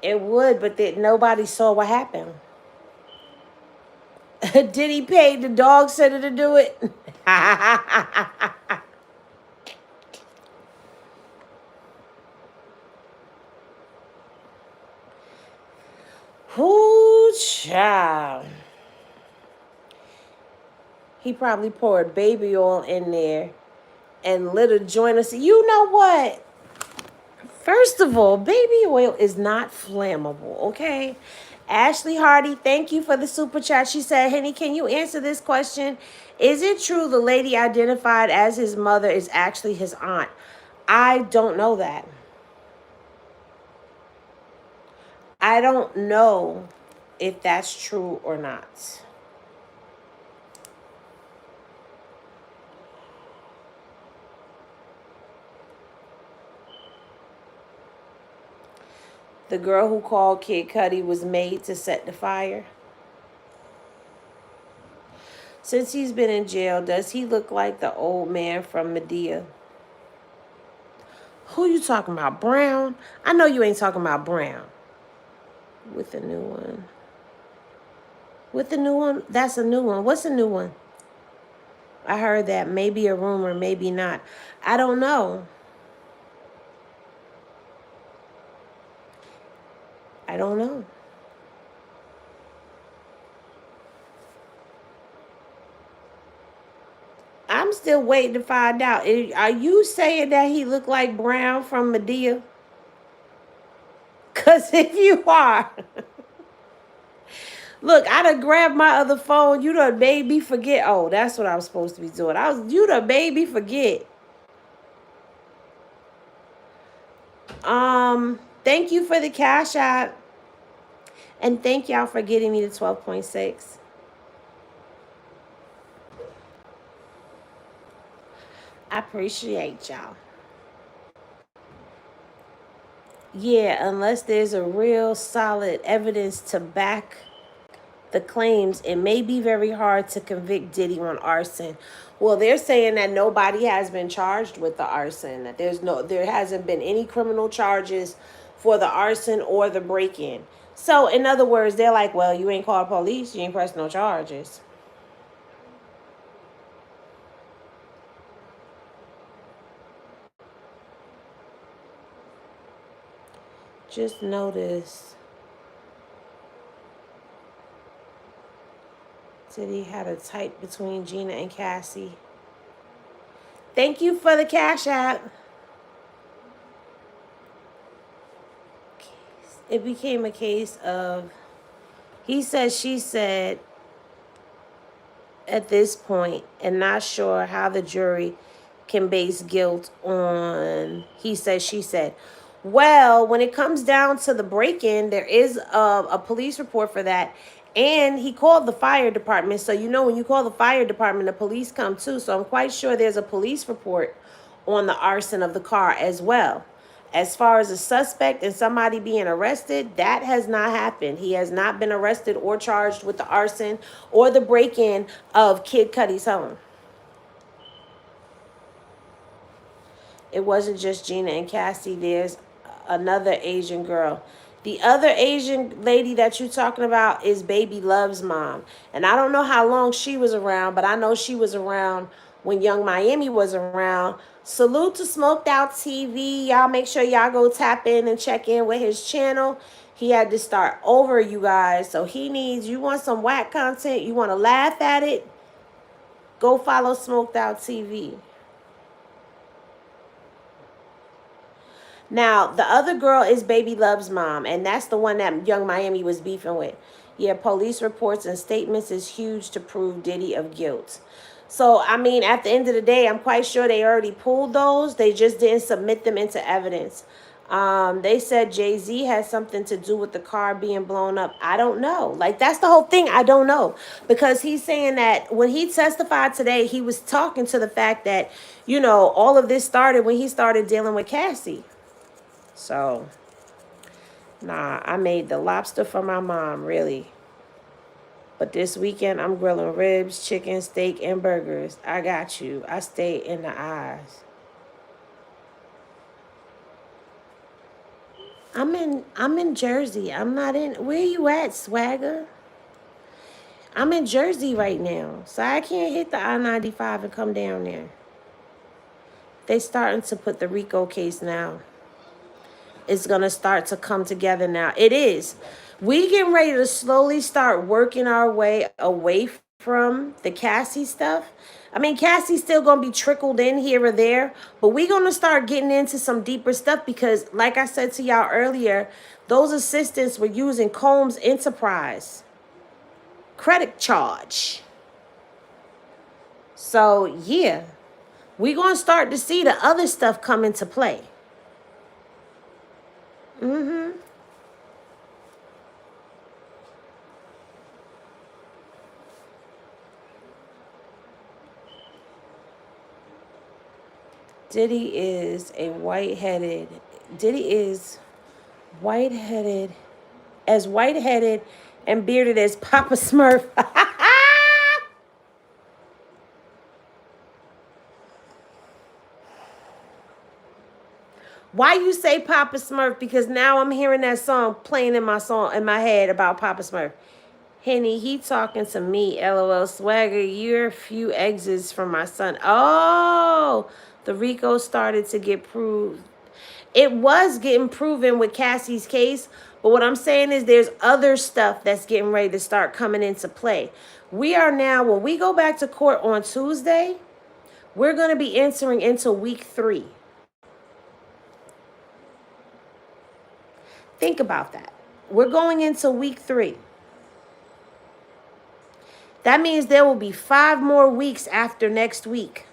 It would, but nobody saw what happened. Did he pay the dog sitter to do it? Whoo, child. He probably poured baby oil in there and lit a joint of. You know what? First of all, baby oil is not flammable, okay? Ashley Hardy, thank you for the super chat. She said, Henny, can you answer this question? Is it true the lady identified as his mother is actually his aunt? I don't know that. I don't know if that's true or not. The girl who called Kid Cudi was made to set the fire. Since he's been in jail, does he look like the old man from Medea? Who you talking about? Brown? I know you ain't talking about Brown. With the new one. With the new one? That's a new one. What's a new one? I heard that. Maybe a rumor, maybe not. I don't know. I don't know. I'm still waiting to find out. Are you saying that he looked like Brown from Medea? Because if you are, look, I done grabbed my other phone. You done made me forget. Oh, that's what I was supposed to be doing. You done made me forget. Thank you for the cash app. And thank y'all for getting me to 12.6. I appreciate y'all. Yeah, unless there's a real solid evidence to back the claims, it may be very hard to convict Diddy on arson. Well, they're saying that nobody has been charged with the arson, that there hasn't been any criminal charges for the arson or the break-in. So, in other words, they're like, well, you ain't called police, you ain't pressed no charges. Just notice Diddy had a tight between Gina and Cassie. Thank you for the cash app. It became a case of he said, she said at this point, and not sure how the jury can base guilt on he said, she said. Well, when it comes down to the break-in, there is a police report for that. And he called the fire department. So, you know, when you call the fire department, the police come too. So I'm quite sure there's a police report on the arson of the car as well. As far as a suspect and somebody being arrested, that has not happened. He has not been arrested or charged with the arson or the break-in of Kid Cudi's home. It wasn't just Gina and Cassie. There's another Asian girl. The other Asian lady that you're talking about is Baby Love's mom. And I don't know how long she was around, but I know she was around when Young Miami was around. Salute to Smoked Out TV. Y'all make sure y'all go tap in and check in with his channel. He had to start over, you guys. So he needs, you want some whack content, you want to laugh at it, go follow Smoked Out TV. Now, the other girl is Baby Love's mom, and that's the one that Young Miami was beefing with. Yeah, police reports and statements is huge to prove Diddy of guilt. So, I mean, at the end of the day, I'm quite sure they already pulled those. They just didn't submit them into evidence. They said Jay-Z had something to do with the car being blown up. I don't know. Like, that's the whole thing. I don't know. Because he's saying that when he testified today, he was talking to the fact that, you know, all of this started when he started dealing with Cassie. So, nah, I made the lobster for my mom, really. But this weekend, I'm grilling ribs, chicken, steak, and burgers. I got you. I stay in the eyes. I'm in Jersey. I'm not in. Where you at, swagger? I'm in Jersey right now, so I can't hit the I-95 and come down there. They starting to put the RICO case now. It's gonna start to come together now. It is. We getting ready to slowly start working our way away from the Cassie stuff. I mean, Cassie's still gonna be trickled in here or there, but we gonna start getting into some deeper stuff because, like I said to y'all earlier, those assistants were using Combs Enterprise credit charge. So yeah, we gonna start to see the other stuff come into play. Mm-hmm. Diddy is white-headed, as white-headed and bearded as Papa Smurf. Why you say Papa Smurf? Because now I'm hearing that song playing in my head about Papa Smurf. Henny, he talking to me. LOL. Swagger, you're a few exes from my son. Oh, the RICO started to get proved. It was getting proven with Cassie's case, but what I'm saying is there's other stuff that's getting ready to start coming into play. We are now, when we go back to court on Tuesday, we're going to be entering into week 3. Think about that. We're going into week 3. That means there will be 5 more weeks after next week.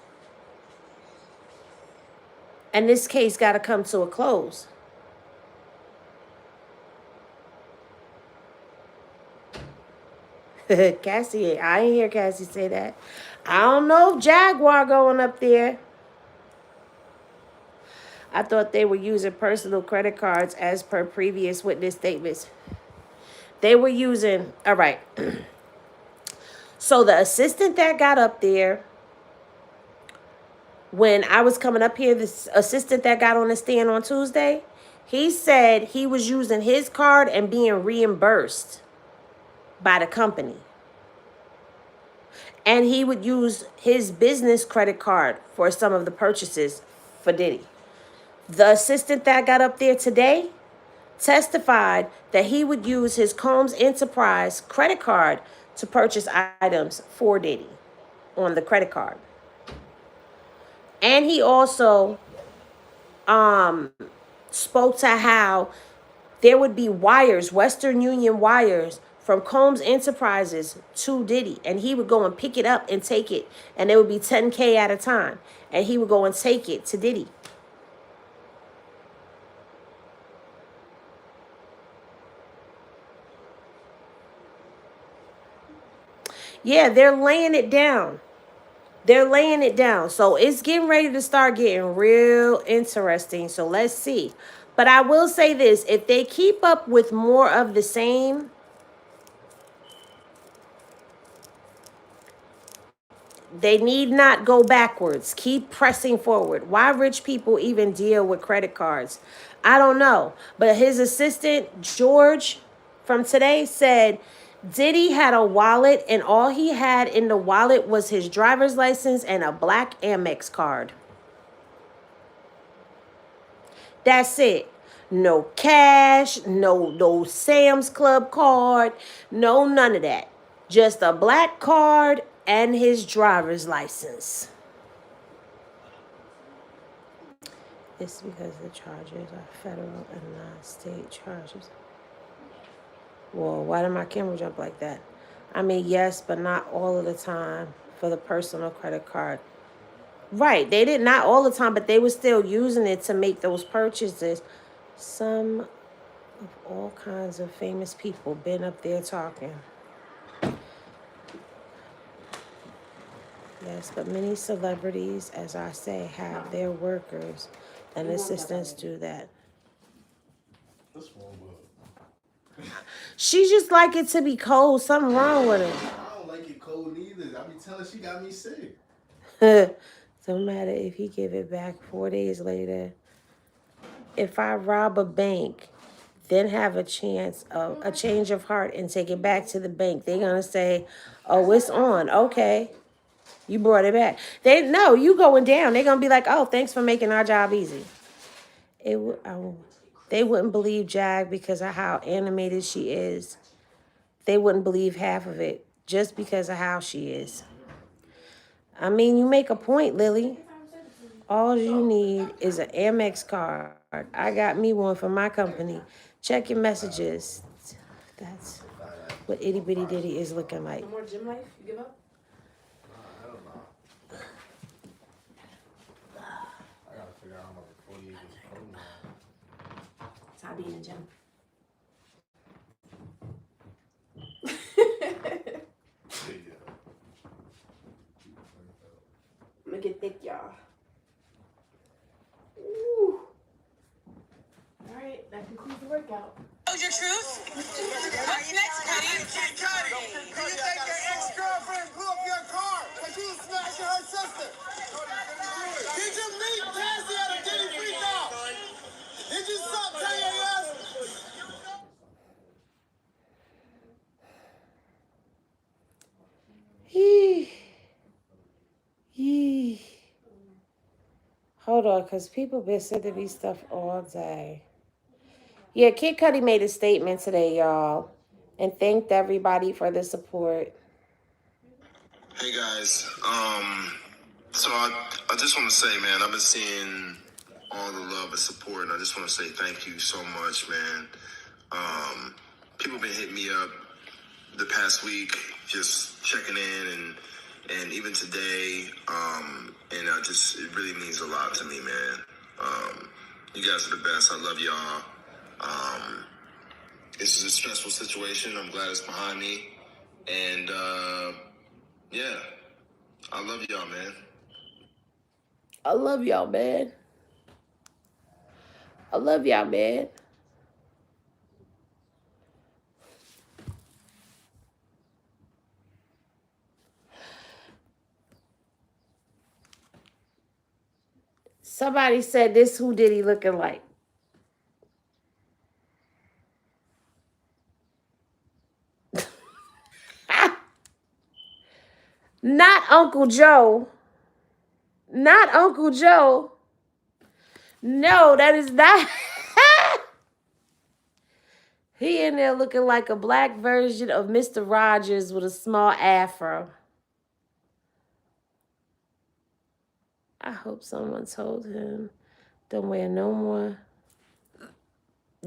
And this case got to come to a close. Cassie, I ain't hear Cassie say that. I don't know if Jaguar going up there. I thought they were using personal credit cards as per previous witness statements. They were using, all right. So the assistant that got up there, when I was coming up here, this assistant that got on the stand on Tuesday, he said he was using his card and being reimbursed by the company. And he would use his business credit card for some of the purchases for Diddy. The assistant that got up there today testified that he would use his Combs Enterprise credit card to purchase items for Diddy on the credit card. And he also spoke to how there would be wires, Western Union wires, from Combs Enterprises to Diddy. And he would go and pick it up and take it. And it would be $10K at a time. And he would go and take it to Diddy. Yeah, they're laying it down. They're laying it down. So it's getting ready to start getting real interesting. So let's see. But I will say this. If they keep up with more of the same, they need not go backwards. Keep pressing forward. Why rich people even deal with credit cards? I don't know. But his assistant, George, from today said Diddy had a wallet and all he had in the wallet was his driver's license and a black Amex card. That's it. No cash, no Sam's Club card, no none of that. Just a black card and his driver's license. It's because the charges are federal and not state charges. Well, why did my camera jump like that? I mean, yes, but not all of the time for the personal credit card. Right, they did not all the time, but they were still using it to make those purchases. Some of all kinds of famous people been up there talking. Yes, but many celebrities, as I say, have their workers and assistants do that. That's one word. She just like it to be cold. Something wrong with I don't like it cold either. I be telling she got me sick. her. Don't matter if he give it back 4 days later. If I rob a bank, then have a chance of a change of heart and take it back to the bank, they're gonna say, "Oh, it's on. Okay, you brought it back." They no, you going down. They're gonna be like, "Oh, thanks for making our job easy." They wouldn't believe Jag because of how animated she is. They wouldn't believe half of it just because of how she is. I mean, you make a point, Lily. All you need is an Amex card. I got me one for my company. Check your messages. That's what itty bitty Diddy is looking like. No more gym life? You give up? I don't know. I gotta figure out how much 48 is closing now. It's how being in the gym. I'm gonna get thick, y'all. Ooh. Alright, that concludes the workout. Know your truth? What's next, Cudi? Cudi, do you think your ex-girlfriend blew up your car because you was smashing her sister? Did you meet Cassie at a Diddy freak-out? Did you suck Tanya's ass? Yee. Hold on, because people been sending me stuff all day. Yeah, Kid Cudi made a statement today, y'all, and thanked everybody for the support. Hey guys, so I just want to say, man, I've been seeing all the love and support, and I just want to say thank you so much, man. People been hitting me up the past week, just checking in, and even today, and it really means a lot to me, man. You guys are the best. I love y'all. This is a stressful situation. I'm glad it's behind me, and yeah, I love y'all, man. I love y'all, man. I love y'all, man. Somebody said this who Diddy looking like. Not Uncle Joe. Not Uncle Joe. No, that is not. He in there looking like a black version of Mr. Rogers with a small afro. I hope someone told him don't wear no more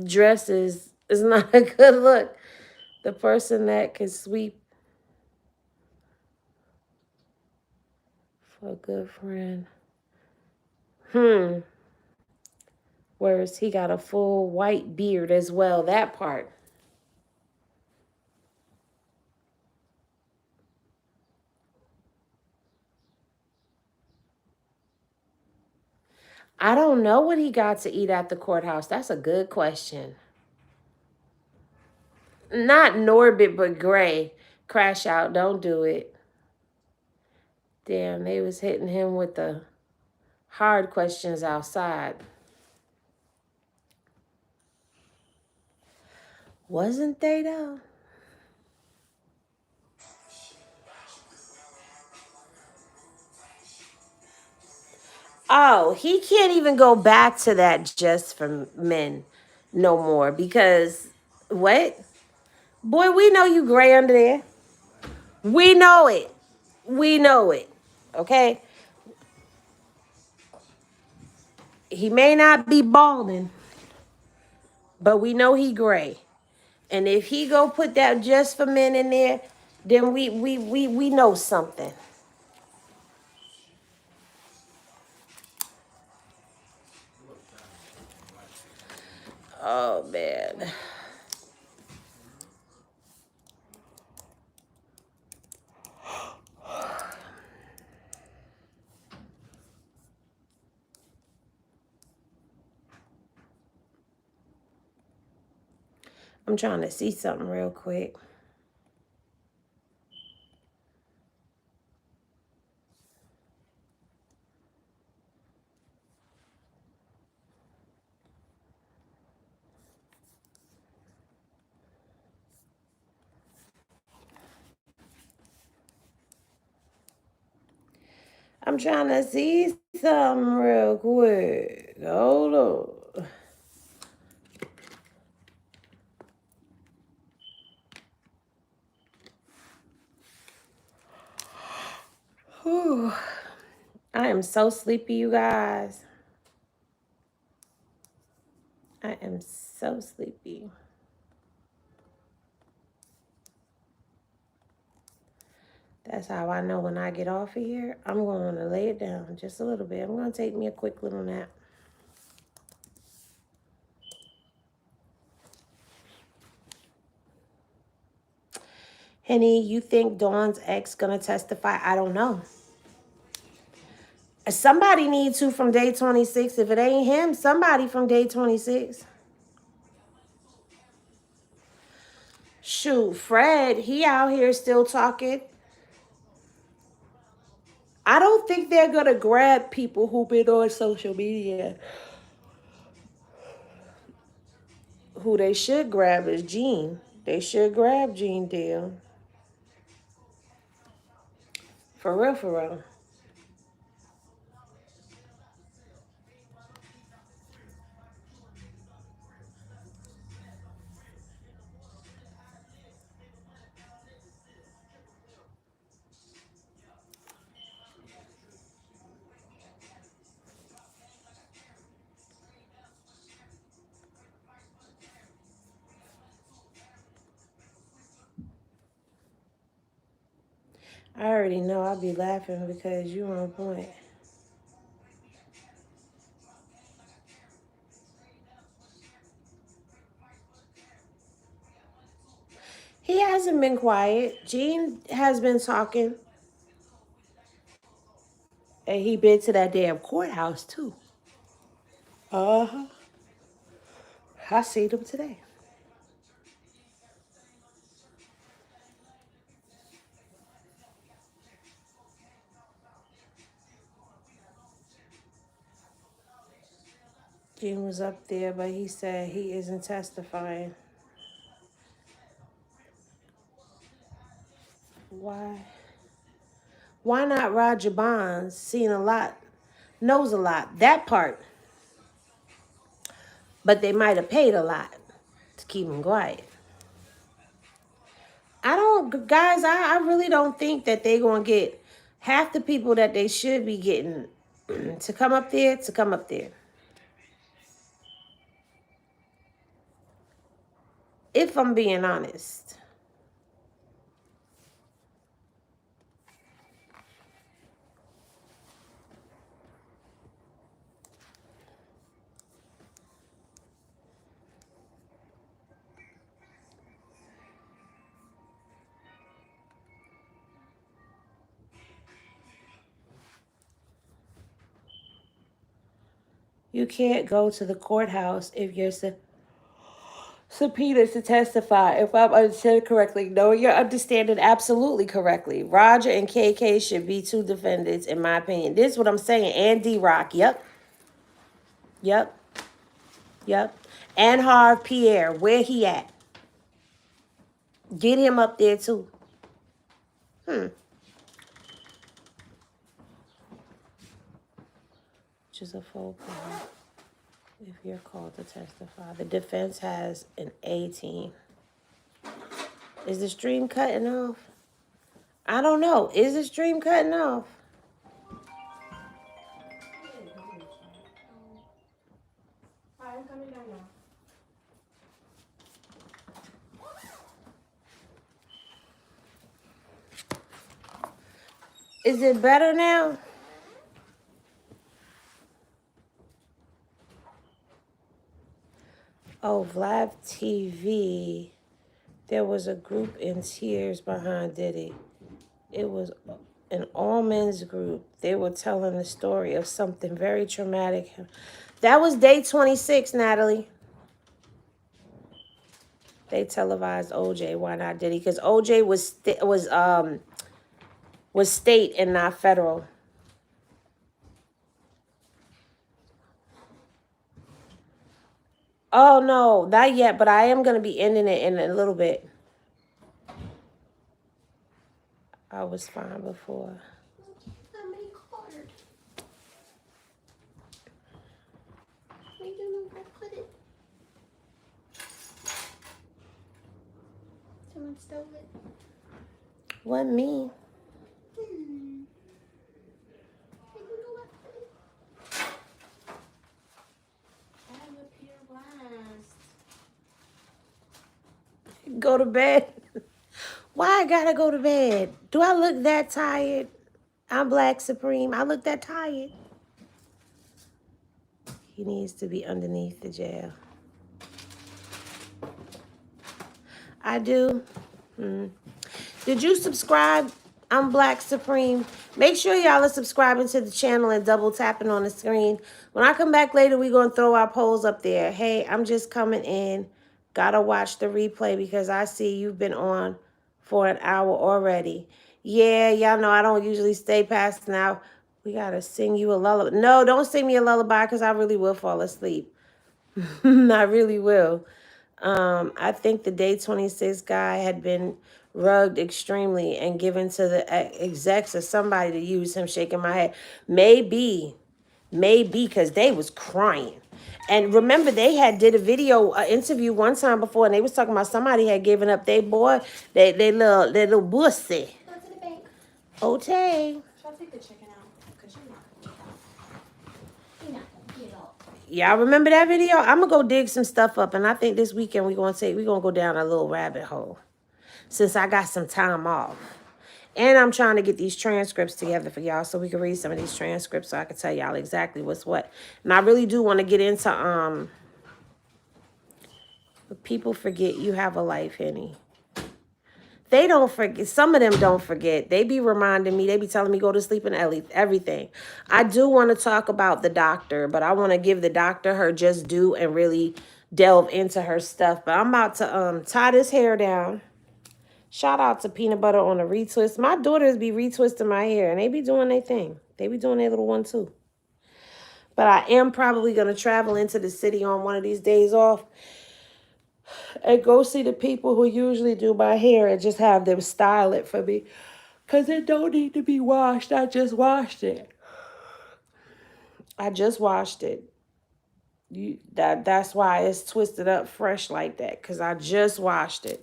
dresses. It's not a good look. The person that can sweep for a good friend. Whereas he got a full white beard as well. That part. I don't know what he got to eat at the courthouse. That's a good question. Not Norbit, but Gray. Crash out. Don't do it. Damn, they was hitting him with the hard questions outside. Wasn't they, though? Oh, he can't even go back to that just for men no more because what? Boy, we know you gray under there. We know it. We know it. Okay? He may not be balding, but we know he gray. And if he go put that just for men in there, then we know something. Oh man. I'm trying to see something real quick. I'm trying to see something real quick. Hold on. Whew. I am so sleepy, you guys. I am so sleepy. That's how I know when I get off of here, I'm going to lay it down just a little bit. I'm going to take me a quick little nap. Henny, you think Dawn's ex going to testify? I don't know. Somebody needs to from day 26. If it ain't him, somebody from day 26. Shoot, Fred, he out here still talking. I don't think they're going to grab people who've been on social media. Who they should grab is Gene. They should grab Gene Deal. For real, for real. I already know I'll be laughing because you on point. He hasn't been quiet. Gene has been talking. And he been to that damn courthouse too. Uh-huh. I seen him today. Gene was up there, but he said he isn't testifying. Why? Why not Roger Bonds? Seen a lot, knows a lot. That part. But they might have paid a lot to keep him quiet. I really don't think that they're going to get half the people that they should be getting to come up there. If I'm being honest. You can't go to the courthouse if you're subpoenaed to testify. If I'm understanding correctly, no, you're understanding absolutely correctly. Roger and KK should be two defendants, in my opinion. This is what I'm saying. And D-Rock. Yep. And Harv Pierre, where he at? Get him up there too. Which is a full call. If you're called to testify. The defense has an A team. Is the stream cutting off? I don't know. Is the stream cutting off? Hi, I'm coming down now. Is it better now? Oh, Vlad TV. There was a group in tears behind Diddy. It was an all men's group. They were telling the story of something very traumatic. That was day 26, Natalie. They televised OJ. Why not Diddy? Because OJ was state and not federal. Oh no, not yet. But I am gonna be ending it in a little bit. I was fine before. Somebody card. I don't know where to put it. Someone stole it. What me? I don't know where to put it. I have a pure blast. Go to bed. Why I gotta go to bed? Do I look that tired? I'm Black Supreme. I look that tired. He needs to be underneath the jail. I do. Did you subscribe? I'm Black Supreme. Make sure y'all are subscribing to the channel and double tapping on the screen. When I come back later, we're going to throw our polls up there. Hey, I'm just coming in. Gotta watch the replay because I see you've been on for an hour already. Yeah, y'all know I don't usually stay past an hour. We gotta sing you a lullaby. No, don't sing me a lullaby because I really will fall asleep. I really will. I think the Day 26 guy had been rugged extremely and given to the execs or somebody to use him, shaking my head. Maybe, because they was crying. And remember, they had did a video interview one time before, and they was talking about somebody had given up their boy, their little pussy. Go to the bank. Okay. Should I take the chicken out? Because you're not going to get out. You're not going to get out. Y'all remember that video? I'm gonna go dig some stuff up, and I think this weekend we're gonna go down a little rabbit hole. Since I got some time off. And I'm trying to get these transcripts together for y'all so we can read some of these transcripts so I can tell y'all exactly what's what. And I really do want to get into people forget you have a life, Henny. They don't forget. Some of them don't forget. They be reminding me. They be telling me go to sleep and everything. I do want to talk about the doctor, but I want to give the doctor her just due and really delve into her stuff. But I'm about to tie this hair down. Shout out to Peanut Butter on the retwist. My daughters be retwisting my hair, and they be doing their thing. They be doing their little one, too. But I am probably going to travel into the city on one of these days off and go see the people who usually do my hair and just have them style it for me. Because it don't need to be washed. I just washed it. That's why it's twisted up fresh like that, because I just washed it.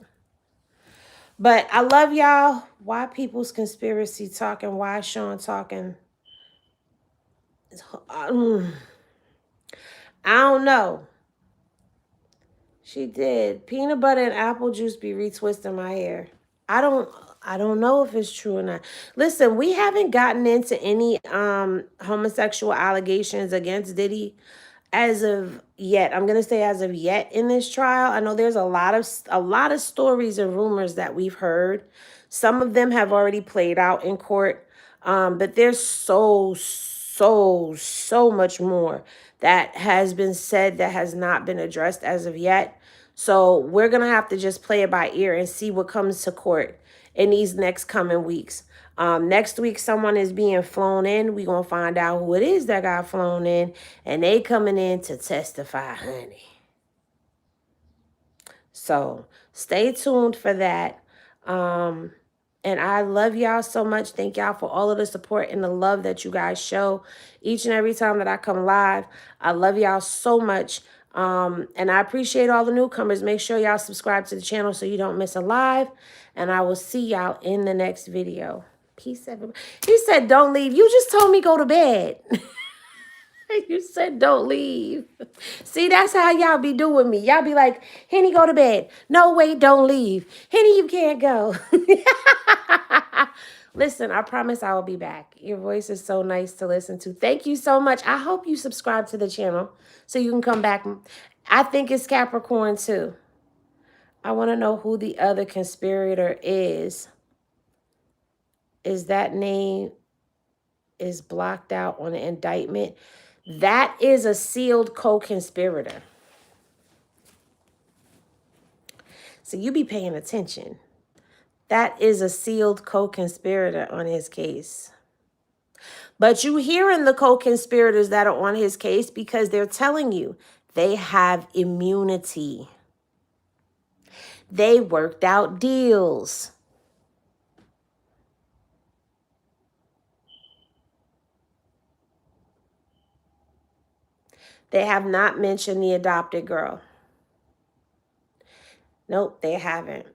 But I love y'all. Why people's conspiracy talking? Why Sean talking? I don't know. She did. Peanut butter and apple juice be retwisting my hair. I don't know if it's true or not. Listen, we haven't gotten into any homosexual allegations against Diddy as of yet. I'm gonna say as of yet in this trial. I know there's a lot of stories and rumors that we've heard. Some of them have already played out in court, but there's so much more that has been said that has not been addressed as of yet. So we're gonna have to just play it by ear and see what comes to court in these next coming weeks. Next week, someone is being flown in. We're going to find out who it is that got flown in. And they coming in to testify, honey. So stay tuned for that. And I love y'all so much. Thank y'all for all of the support and the love that you guys show each and every time that I come live. I love y'all so much. And I appreciate all the newcomers. Make sure y'all subscribe to the channel so you don't miss a live. And I will see y'all in the next video. Peace, everybody. You said don't leave. You just told me go to bed. You said don't leave. See, that's how y'all be doing me. Y'all be like, Henny, go to bed. No, wait, don't leave. Henny, you can't go. Listen, I promise I will be back. Your voice is so nice to listen to. Thank you so much. I hope you subscribe to the channel so you can come back. I think it's Capricorn too. I want to know who the other conspirator is. Is that name is blocked out on the indictment? That is a sealed co-conspirator. So you be paying attention. That is a sealed co-conspirator on his case. But you hearing the co-conspirators that are on his case because they're telling you they have immunity. They worked out deals. They have not mentioned the adopted girl. Nope, they haven't.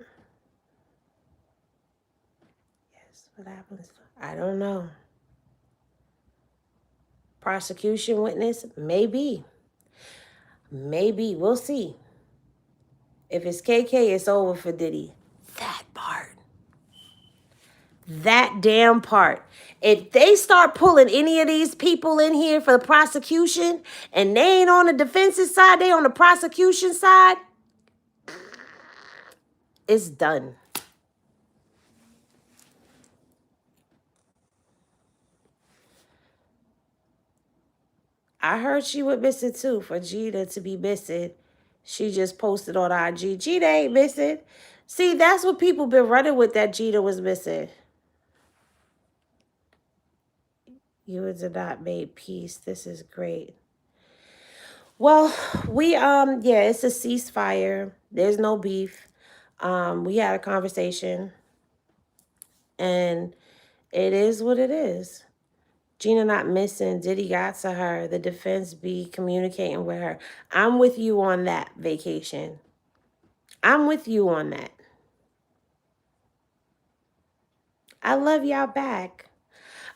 Yes, what happens? I don't know. Prosecution witness? Maybe. Maybe. We'll see. If it's KK, it's over for Diddy. That part. That damn part. If they start pulling any of these people in here for the prosecution and they ain't on the defense's side, they on the prosecution side, it's done. I heard she would miss it too, for Jada to be missing. She just posted on IG, Jada ain't missing. See, that's what people been running with, that Jada was missing. You and Dot made peace. This is great. Well, yeah, it's a ceasefire. There's no beef. We had a conversation, and it is what it is. Gina not missing. Diddy got to her. The defense be communicating with her. I'm with you on that, Vacation. I'm with you on that. I love y'all back.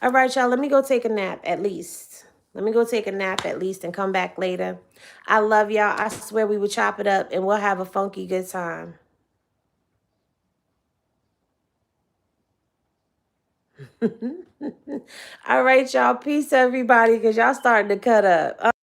All right, y'all, let me go take a nap at least. Let me go take a nap at least and come back later. I love y'all. I swear we will chop it up and we'll have a funky good time. All right, y'all. Peace, everybody, because y'all starting to cut up.